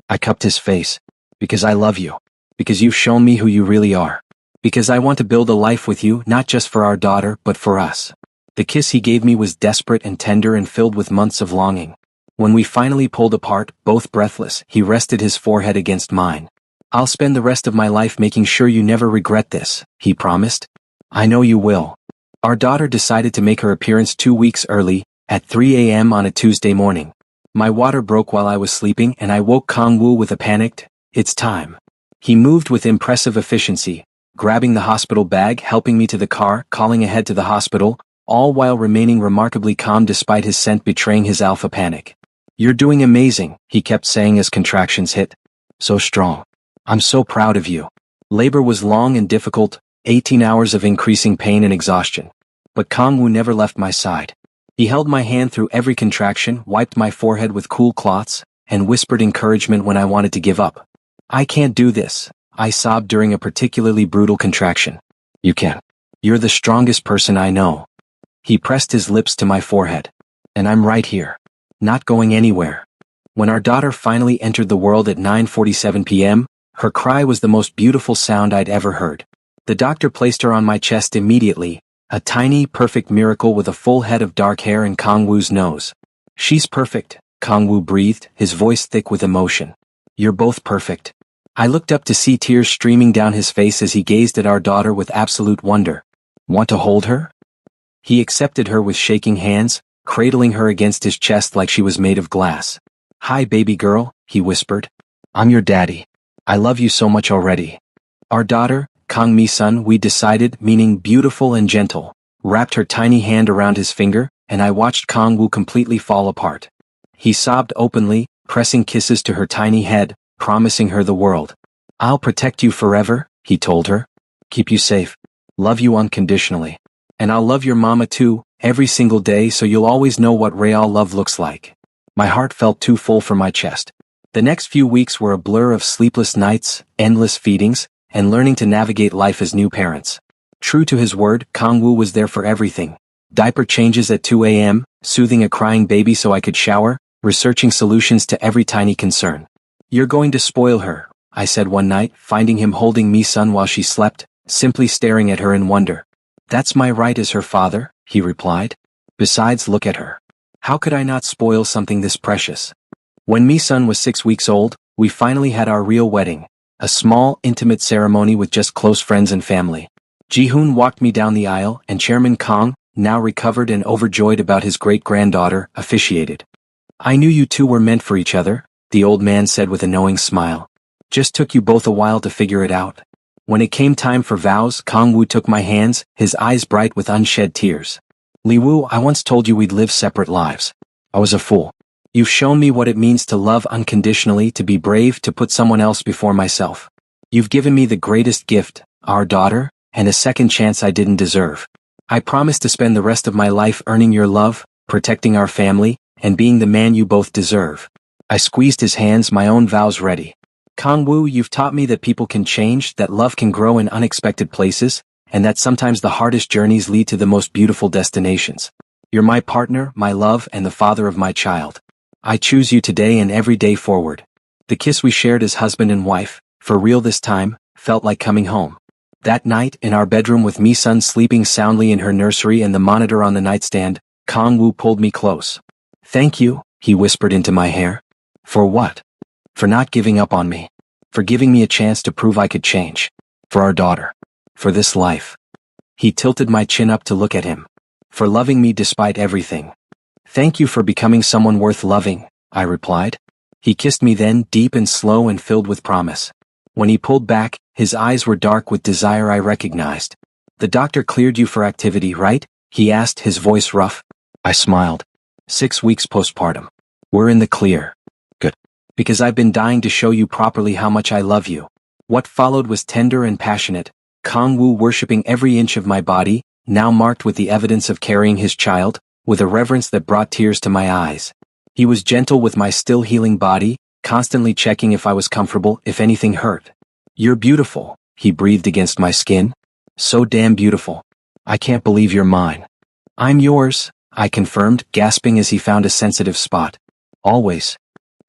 I cupped his face. Because I love you. Because you've shown me who you really are. Because I want to build a life with you, not just for our daughter, but for us. The kiss he gave me was desperate and tender and filled with months of longing. When we finally pulled apart, both breathless, he rested his forehead against mine. I'll spend the rest of my life making sure you never regret this, he promised. I know you will. Our daughter decided to make her appearance 2 weeks early, at 3 a.m. on a Tuesday morning. My water broke while I was sleeping and I woke Kang Wu with a panicked, "It's time." He moved with impressive efficiency, grabbing the hospital bag, helping me to the car, calling ahead to the hospital, all while remaining remarkably calm despite his scent betraying his alpha panic. You're doing amazing, he kept saying as contractions hit. So strong. I'm so proud of you. Labor was long and difficult, 18 hours of increasing pain and exhaustion. But Kang Wu never left my side. He held my hand through every contraction, wiped my forehead with cool cloths, and whispered encouragement when I wanted to give up. I can't do this, I sobbed during a particularly brutal contraction. You can. You're the strongest person I know. He pressed his lips to my forehead. And I'm right here. Not going anywhere. When our daughter finally entered the world at 9:47 p.m., her cry was the most beautiful sound I'd ever heard. The doctor placed her on my chest immediately, a tiny, perfect miracle with a full head of dark hair and Kang Wu's nose. She's perfect, Kang Wu breathed, his voice thick with emotion. You're both perfect. I looked up to see tears streaming down his face as he gazed at our daughter with absolute wonder. Want to hold her? He accepted her with shaking hands, cradling her against his chest like she was made of glass. Hi, baby girl, he whispered. I'm your daddy. I love you so much already. Our daughter, Kang Mi-sun, we decided, meaning beautiful and gentle, wrapped her tiny hand around his finger, and I watched Kang Wu completely fall apart. He sobbed openly, pressing kisses to her tiny head, promising her the world. I'll protect you forever, he told her. Keep you safe. Love you unconditionally. And I'll love your mama too, every single day so you'll always know what real love looks like. My heart felt too full for my chest. The next few weeks were a blur of sleepless nights, endless feedings, and learning to navigate life as new parents. True to his word, Kang Wu was there for everything. Diaper changes at 2 a.m., soothing a crying baby so I could shower, researching solutions to every tiny concern. You're going to spoil her, I said one night, finding him holding Mi-sun while she slept, simply staring at her in wonder. That's my right as her father, he replied. Besides, look at her. How could I not spoil something this precious? When Mi-sun was 6 weeks old, we finally had our real wedding, a small, intimate ceremony with just close friends and family. Ji-hoon walked me down the aisle, and Chairman Kang, now recovered and overjoyed about his great-granddaughter, officiated. I knew you two were meant for each other, the old man said with a knowing smile. Just took you both a while to figure it out. When it came time for vows, Kang Wu took my hands, his eyes bright with unshed tears. Li Wu, I once told you we'd live separate lives. I was a fool. You've shown me what it means to love unconditionally, to be brave, to put someone else before myself. You've given me the greatest gift, our daughter, and a second chance I didn't deserve. I promised to spend the rest of my life earning your love, protecting our family, and being the man you both deserve. I squeezed his hands, my own vows ready. Kang-woo, you've taught me that people can change, that love can grow in unexpected places, and that sometimes the hardest journeys lead to the most beautiful destinations. You're my partner, my love, and the father of my child. I choose you today and every day forward. The kiss we shared as husband and wife, for real this time, felt like coming home. That night, in our bedroom with Mi-sun sleeping soundly in her nursery and the monitor on the nightstand, Kang-woo pulled me close. Thank you, he whispered into my hair. For what? For not giving up on me. For giving me a chance to prove I could change. For our daughter. For this life. He tilted my chin up to look at him. For loving me despite everything. Thank you for becoming someone worth loving, I replied. He kissed me then, deep and slow and filled with promise. When he pulled back, his eyes were dark with desire I recognized. The doctor cleared you for activity, right? He asked, his voice rough. I smiled. 6 weeks postpartum. We're in the clear. Good. Because I've been dying to show you properly how much I love you. What followed was tender and passionate, Kang-woo worshipping every inch of my body, now marked with the evidence of carrying his child, with a reverence that brought tears to my eyes. He was gentle with my still healing body, constantly checking if I was comfortable, if anything hurt. You're beautiful, he breathed against my skin. So damn beautiful. I can't believe you're mine. I'm yours, I confirmed, gasping as he found a sensitive spot. Always.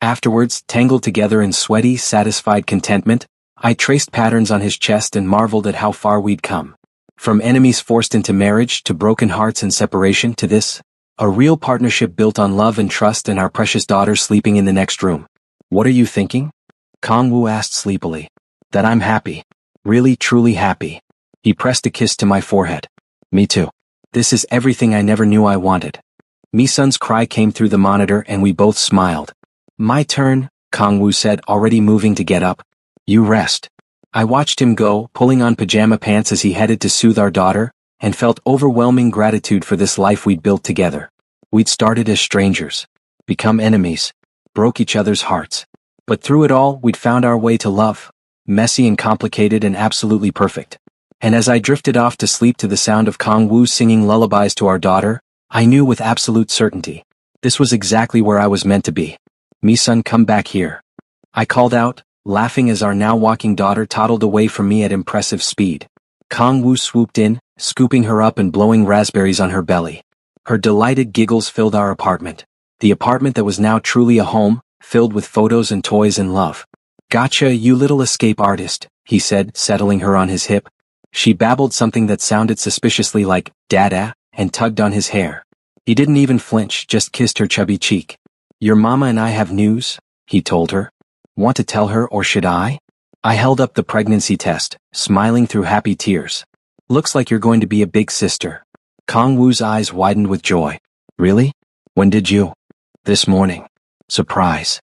Afterwards, tangled together in sweaty, satisfied contentment, I traced patterns on his chest and marveled at how far we'd come. From enemies forced into marriage to broken hearts and separation to this, a real partnership built on love and trust, and our precious daughter sleeping in the next room. What are you thinking? Kang-woo asked sleepily. That I'm happy. Really, truly happy. He pressed a kiss to my forehead. Me too. This is everything I never knew I wanted. Mi-sun's cry came through the monitor and we both smiled. My turn, Kang-woo said, already moving to get up. You rest. I watched him go, pulling on pajama pants as he headed to soothe our daughter, and felt overwhelming gratitude for this life we'd built together. We'd started as strangers, become enemies, broke each other's hearts. But through it all, we'd found our way to love, messy and complicated and absolutely perfect. And as I drifted off to sleep to the sound of Kang-woo singing lullabies to our daughter, I knew with absolute certainty, this was exactly where I was meant to be. Mi-sun, come back here. I called out, laughing as our now walking daughter toddled away from me at impressive speed. Kang-woo swooped in, scooping her up and blowing raspberries on her belly. Her delighted giggles filled our apartment. The apartment that was now truly a home, filled with photos and toys and love. Gotcha, you little escape artist, he said, settling her on his hip. She babbled something that sounded suspiciously like, Dada, and tugged on his hair. He didn't even flinch, just kissed her chubby cheek. Your mama and I have news, he told her. Want to tell her, or should I? I held up the pregnancy test, smiling through happy tears. Looks like you're going to be a big sister. Kang-woo's eyes widened with joy. Really? When did you? This morning. Surprise.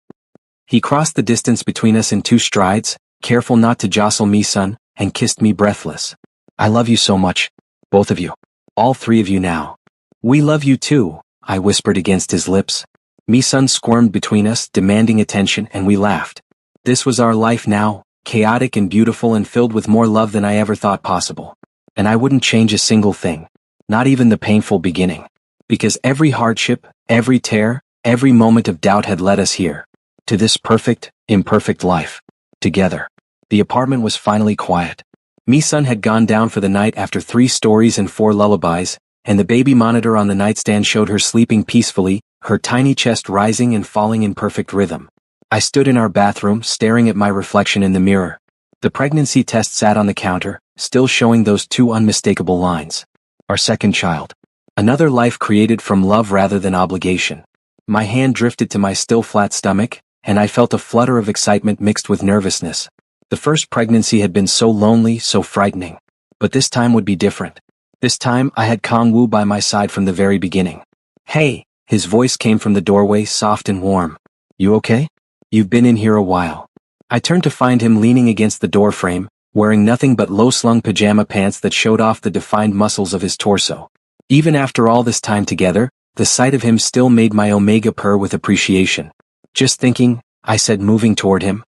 He crossed the distance between us in 2 strides, careful not to jostle Mi-sun, and kissed me breathless. I love you so much. Both of you. All 3 of you now. We love you too, I whispered against his lips. Mi-sun squirmed between us, demanding attention, and we laughed. This was our life now, chaotic and beautiful and filled with more love than I ever thought possible. And I wouldn't change a single thing. Not even the painful beginning. Because every hardship, every tear, every moment of doubt had led us here. To this perfect, imperfect life. Together. The apartment was finally quiet. Mi-sun had gone down for the night after 3 stories and 4 lullabies, and the baby monitor on the nightstand showed her sleeping peacefully, her tiny chest rising and falling in perfect rhythm. I stood in our bathroom, staring at my reflection in the mirror. The pregnancy test sat on the counter, still showing those 2 unmistakable lines. Our second child. Another life created from love rather than obligation. My hand drifted to my still flat stomach, and I felt a flutter of excitement mixed with nervousness. The first pregnancy had been so lonely, so frightening. But this time would be different. This time I had Kang-woo by my side from the very beginning. Hey, his voice came from the doorway, soft and warm. You okay? You've been in here a while. I turned to find him leaning against the doorframe, wearing nothing but low-slung pajama pants that showed off the defined muscles of his torso. Even after all this time together, the sight of him still made my omega purr with appreciation. Just thinking, I said, moving toward him.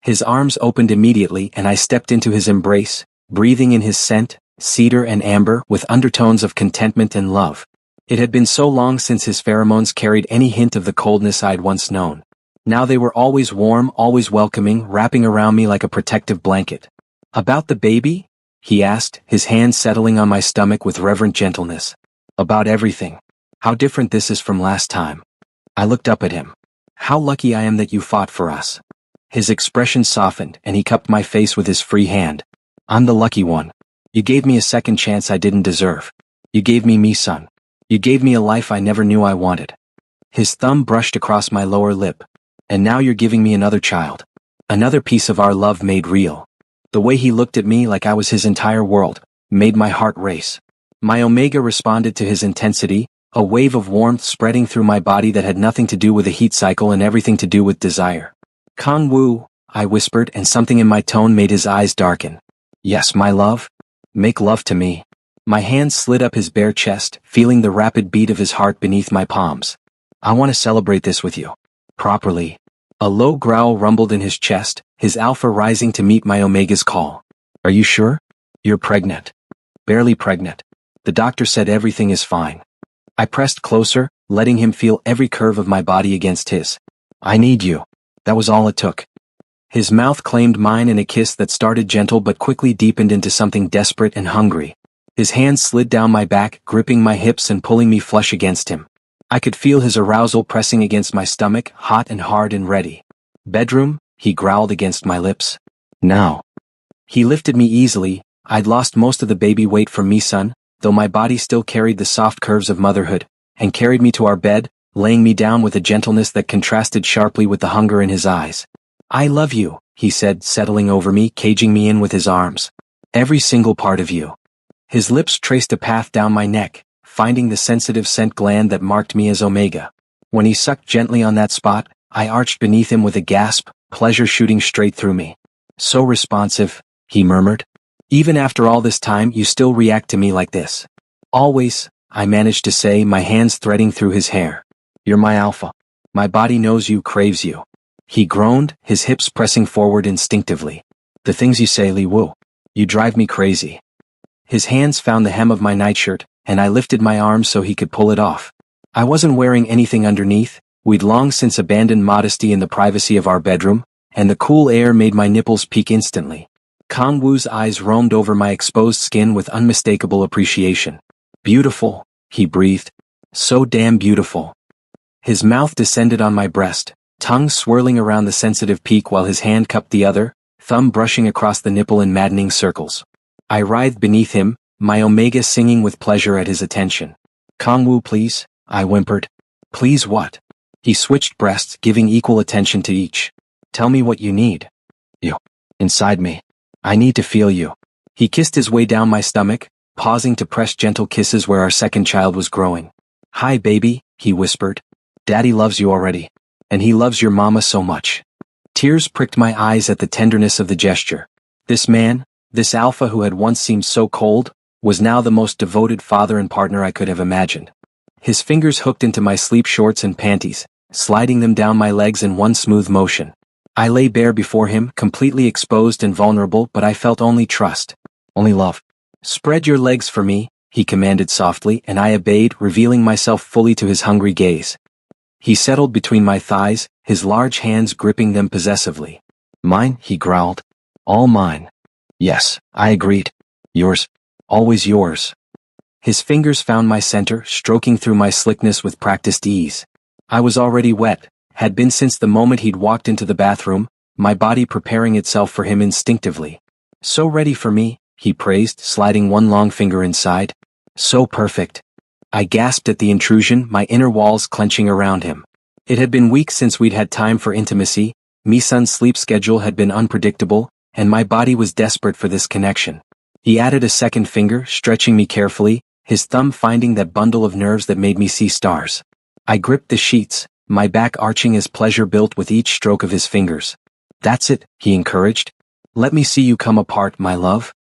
His arms opened immediately and I stepped into his embrace, breathing in his scent, cedar and amber with undertones of contentment and love. It had been so long since his pheromones carried any hint of the coldness I'd once known. Now they were always warm, always welcoming, wrapping around me like a protective blanket. "About the baby?" he asked, his hand settling on my stomach with reverent gentleness. "About everything. How different this is from last time." I looked up at him. "How lucky I am that you fought for us." His expression softened, and he cupped my face with his free hand. "I'm the lucky one. You gave me a second chance I didn't deserve. You gave me, son. You gave me a life I never knew I wanted." His thumb brushed across my lower lip. "And now you're giving me another child. Another piece of our love made real." The way he looked at me like I was his entire world made my heart race. My omega responded to his intensity, a wave of warmth spreading through my body that had nothing to do with a heat cycle and everything to do with desire. "Kang Wu," I whispered, and something in my tone made his eyes darken. "Yes, my love? Make love to me." My hand slid up his bare chest, feeling the rapid beat of his heart beneath my palms. "I want to celebrate this with you. Properly." A low growl rumbled in his chest, his alpha rising to meet my omega's call. "Are you sure? You're pregnant." "Barely pregnant. The doctor said everything is fine." I pressed closer, letting him feel every curve of my body against his. "I need you." That was all it took. His mouth claimed mine in a kiss that started gentle but quickly deepened into something desperate and hungry. His hand slid down my back, gripping my hips and pulling me flush against him. I could feel his arousal pressing against my stomach, hot and hard and ready. "Bedroom?" he growled against my lips. "Now." He lifted me easily. I'd lost most of the baby weight from me, son, though my body still carried the soft curves of motherhood, and carried me to our bed, laying me down with a gentleness that contrasted sharply with the hunger in his eyes. "I love you," he said, settling over me, caging me in with his arms. "Every single part of you." His lips traced a path down my neck, finding the sensitive scent gland that marked me as omega. When he sucked gently on that spot, I arched beneath him with a gasp, pleasure shooting straight through me. "So responsive," he murmured. "Even after all this time, you still react to me like this." "Always," I managed to say, my hands threading through his hair. "You're my alpha. My body knows you, craves you." He groaned, his hips pressing forward instinctively. "The things you say, Li Wu. You drive me crazy." His hands found the hem of my nightshirt, and I lifted my arms so he could pull it off. I wasn't wearing anything underneath. We'd long since abandoned modesty in the privacy of our bedroom, and the cool air made my nipples peak instantly. Kang Wu's eyes roamed over my exposed skin with unmistakable appreciation. "Beautiful," he breathed. "So damn beautiful." His mouth descended on my breast, tongue swirling around the sensitive peak while his hand cupped the other, thumb brushing across the nipple in maddening circles. I writhed beneath him, my omega singing with pleasure at his attention. "Kang Wu, please," I whimpered. "Please what?" He switched breasts, giving equal attention to each. "Tell me what you need." "You. Inside me. I need to feel you." He kissed his way down my stomach, pausing to press gentle kisses where our second child was growing. "Hi, baby," he whispered. "Daddy loves you already. And he loves your mama so much." Tears pricked my eyes at the tenderness of the gesture. This man, this alpha who had once seemed so cold, was now the most devoted father and partner I could have imagined. His fingers hooked into my sleep shorts and panties, sliding them down my legs in one smooth motion. I lay bare before him, completely exposed and vulnerable, but I felt only trust, only love. "Spread your legs for me," he commanded softly, and I obeyed, revealing myself fully to his hungry gaze. He settled between my thighs, his large hands gripping them possessively. "Mine," he growled. "All mine." "Yes," I agreed. "Yours. Always yours." His fingers found my center, stroking through my slickness with practiced ease. I was already wet, had been since the moment he'd walked into the bathroom, my body preparing itself for him instinctively. "So ready for me," he praised, sliding one long finger inside. "So perfect." I gasped at the intrusion, my inner walls clenching around him. It had been weeks since we'd had time for intimacy, Mi-sun's sleep schedule had been unpredictable, and my body was desperate for this connection. He added a second finger, stretching me carefully, his thumb finding that bundle of nerves that made me see stars. I gripped the sheets, my back arching as pleasure built with each stroke of his fingers. "That's it," he encouraged. "Let me see you come apart, my love."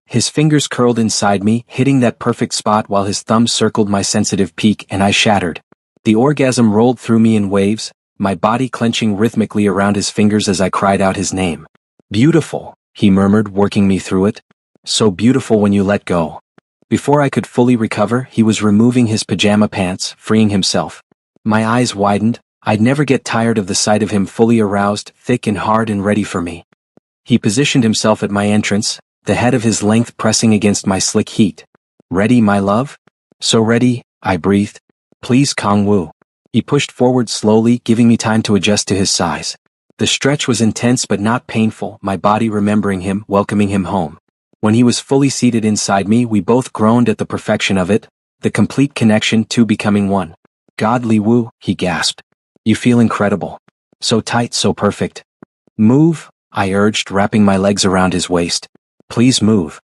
His fingers curled inside me, hitting that perfect spot while his thumb circled my sensitive peak, and I shattered. The orgasm rolled through me in waves, my body clenching rhythmically around his fingers as I cried out his name. "Beautiful," he murmured, working me through it. So beautiful when you let go. Before I could fully recover, he was removing his pajama pants, freeing himself. My eyes widened. I'd never get tired of the sight of him fully aroused, thick and hard and ready for me. He positioned himself at my entrance, the head of his length pressing against my slick heat. Ready, my love? So ready, I breathed. Please, Kang-woo. He pushed forward slowly, giving me time to adjust to his size. The stretch was intense but not painful, my body remembering him, welcoming him home. When he was fully seated inside me, we both groaned at the perfection of it, the complete connection, two becoming one. God, Li-woo, he gasped. You feel incredible. So tight, so perfect. Move, I urged, wrapping my legs around his waist. Please move.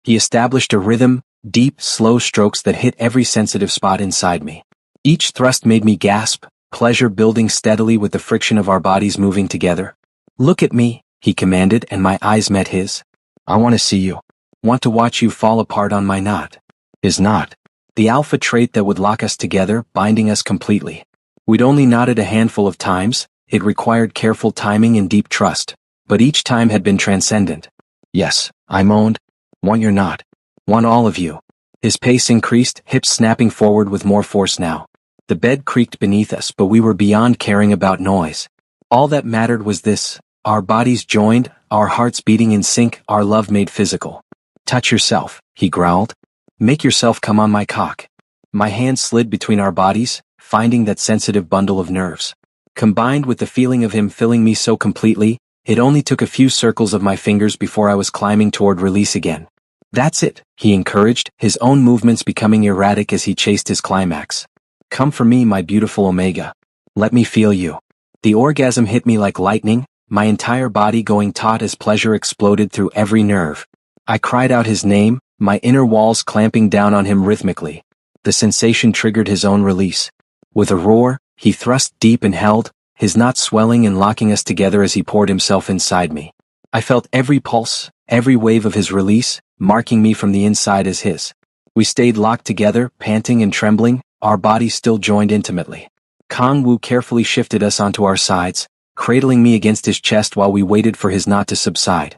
He established a rhythm, deep, slow strokes that hit every sensitive spot inside me. Each thrust made me gasp, pleasure building steadily with the friction of our bodies moving together. Look at me, he commanded, and my eyes met his. I want to see you. Want to watch you fall apart on my knot. His knot. The alpha trait that would lock us together, binding us completely. We'd only knotted a handful of times, it required careful timing and deep trust. But each time had been transcendent. Yes, I moaned. Want your knot. Want all of you. His pace increased, hips snapping forward with more force now. The bed creaked beneath us, but we were beyond caring about noise. All that mattered was this. Our bodies joined, our hearts beating in sync, our love made physical. Touch yourself, he growled. Make yourself come on my cock. My hand slid between our bodies, finding that sensitive bundle of nerves. Combined with the feeling of him filling me so completely, it only took a few circles of my fingers before I was climbing toward release again. That's it, he encouraged, his own movements becoming erratic as he chased his climax. Come for me, my beautiful Omega. Let me feel you. The orgasm hit me like lightning, my entire body going taut as pleasure exploded through every nerve. I cried out his name, my inner walls clamping down on him rhythmically. The sensation triggered his own release. With a roar, he thrust deep and held, his knot swelling and locking us together as he poured himself inside me. I felt every pulse, every wave of his release, marking me from the inside as his. We stayed locked together, panting and trembling, our bodies still joined intimately. Kang-woo carefully shifted us onto our sides, cradling me against his chest while we waited for his knot to subside.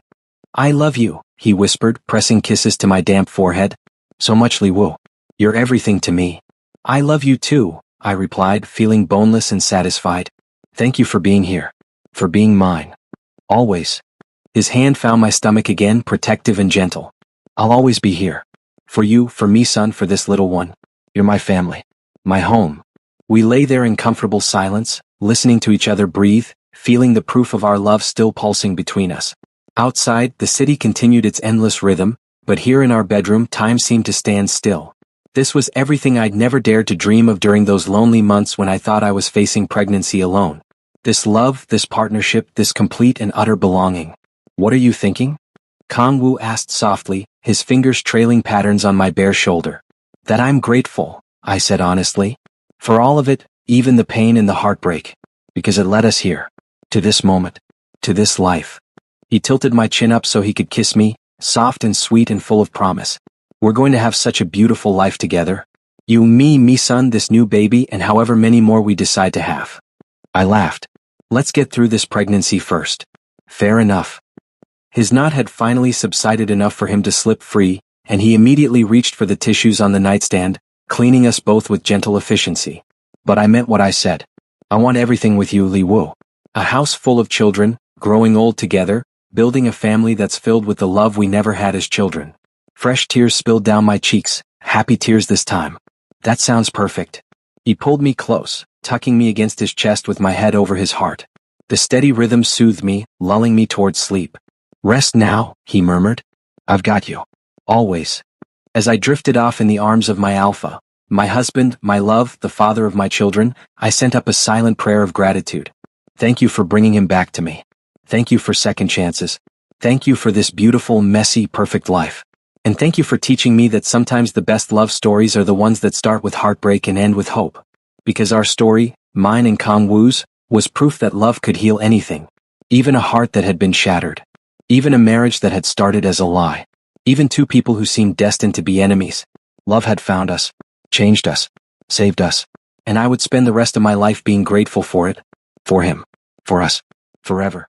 I love you, he whispered, pressing kisses to my damp forehead. So much, Li-woo. You're everything to me. I love you too, I replied, feeling boneless and satisfied. Thank you for being here. For being mine. Always. His hand found my stomach again, protective and gentle. I'll always be here. For you, for me, son, for this little one. You're my family. My home. We lay there in comfortable silence, listening to each other breathe, feeling the proof of our love still pulsing between us. Outside, the city continued its endless rhythm, but here in our bedroom, time seemed to stand still. This was everything I'd never dared to dream of during those lonely months when I thought I was facing pregnancy alone. This love, this partnership, this complete and utter belonging. What are you thinking? Kang-woo asked softly, his fingers trailing patterns on my bare shoulder. That I'm grateful, I said honestly. For all of it, even the pain and the heartbreak. Because it led us here. To this moment. To this life. He tilted my chin up so he could kiss me, soft and sweet and full of promise. We're going to have such a beautiful life together. You, me, son, this new baby, and however many more we decide to have. I laughed. Let's get through this pregnancy first. Fair enough. His knot had finally subsided enough for him to slip free, and he immediately reached for the tissues on the nightstand, cleaning us both with gentle efficiency. But I meant what I said. I want everything with you, Li-woo. A house full of children, growing old together, building a family that's filled with the love we never had as children. Fresh tears spilled down my cheeks, happy tears this time. That sounds perfect. He pulled me close, tucking me against his chest with my head over his heart. The steady rhythm soothed me, lulling me towards sleep. Rest now, he murmured. I've got you. Always. As I drifted off in the arms of my alpha, my husband, my love, the father of my children, I sent up a silent prayer of gratitude. Thank you for bringing him back to me. Thank you for second chances. Thank you for this beautiful, messy, perfect life. And thank you for teaching me that sometimes the best love stories are the ones that start with heartbreak and end with hope. Because our story, mine and Kang-woo's, was proof that love could heal anything. Even a heart that had been shattered. Even a marriage that had started as a lie. Even two people who seemed destined to be enemies. Love had found us, changed us, saved us. And I would spend the rest of my life being grateful for it. For him. For us. Forever.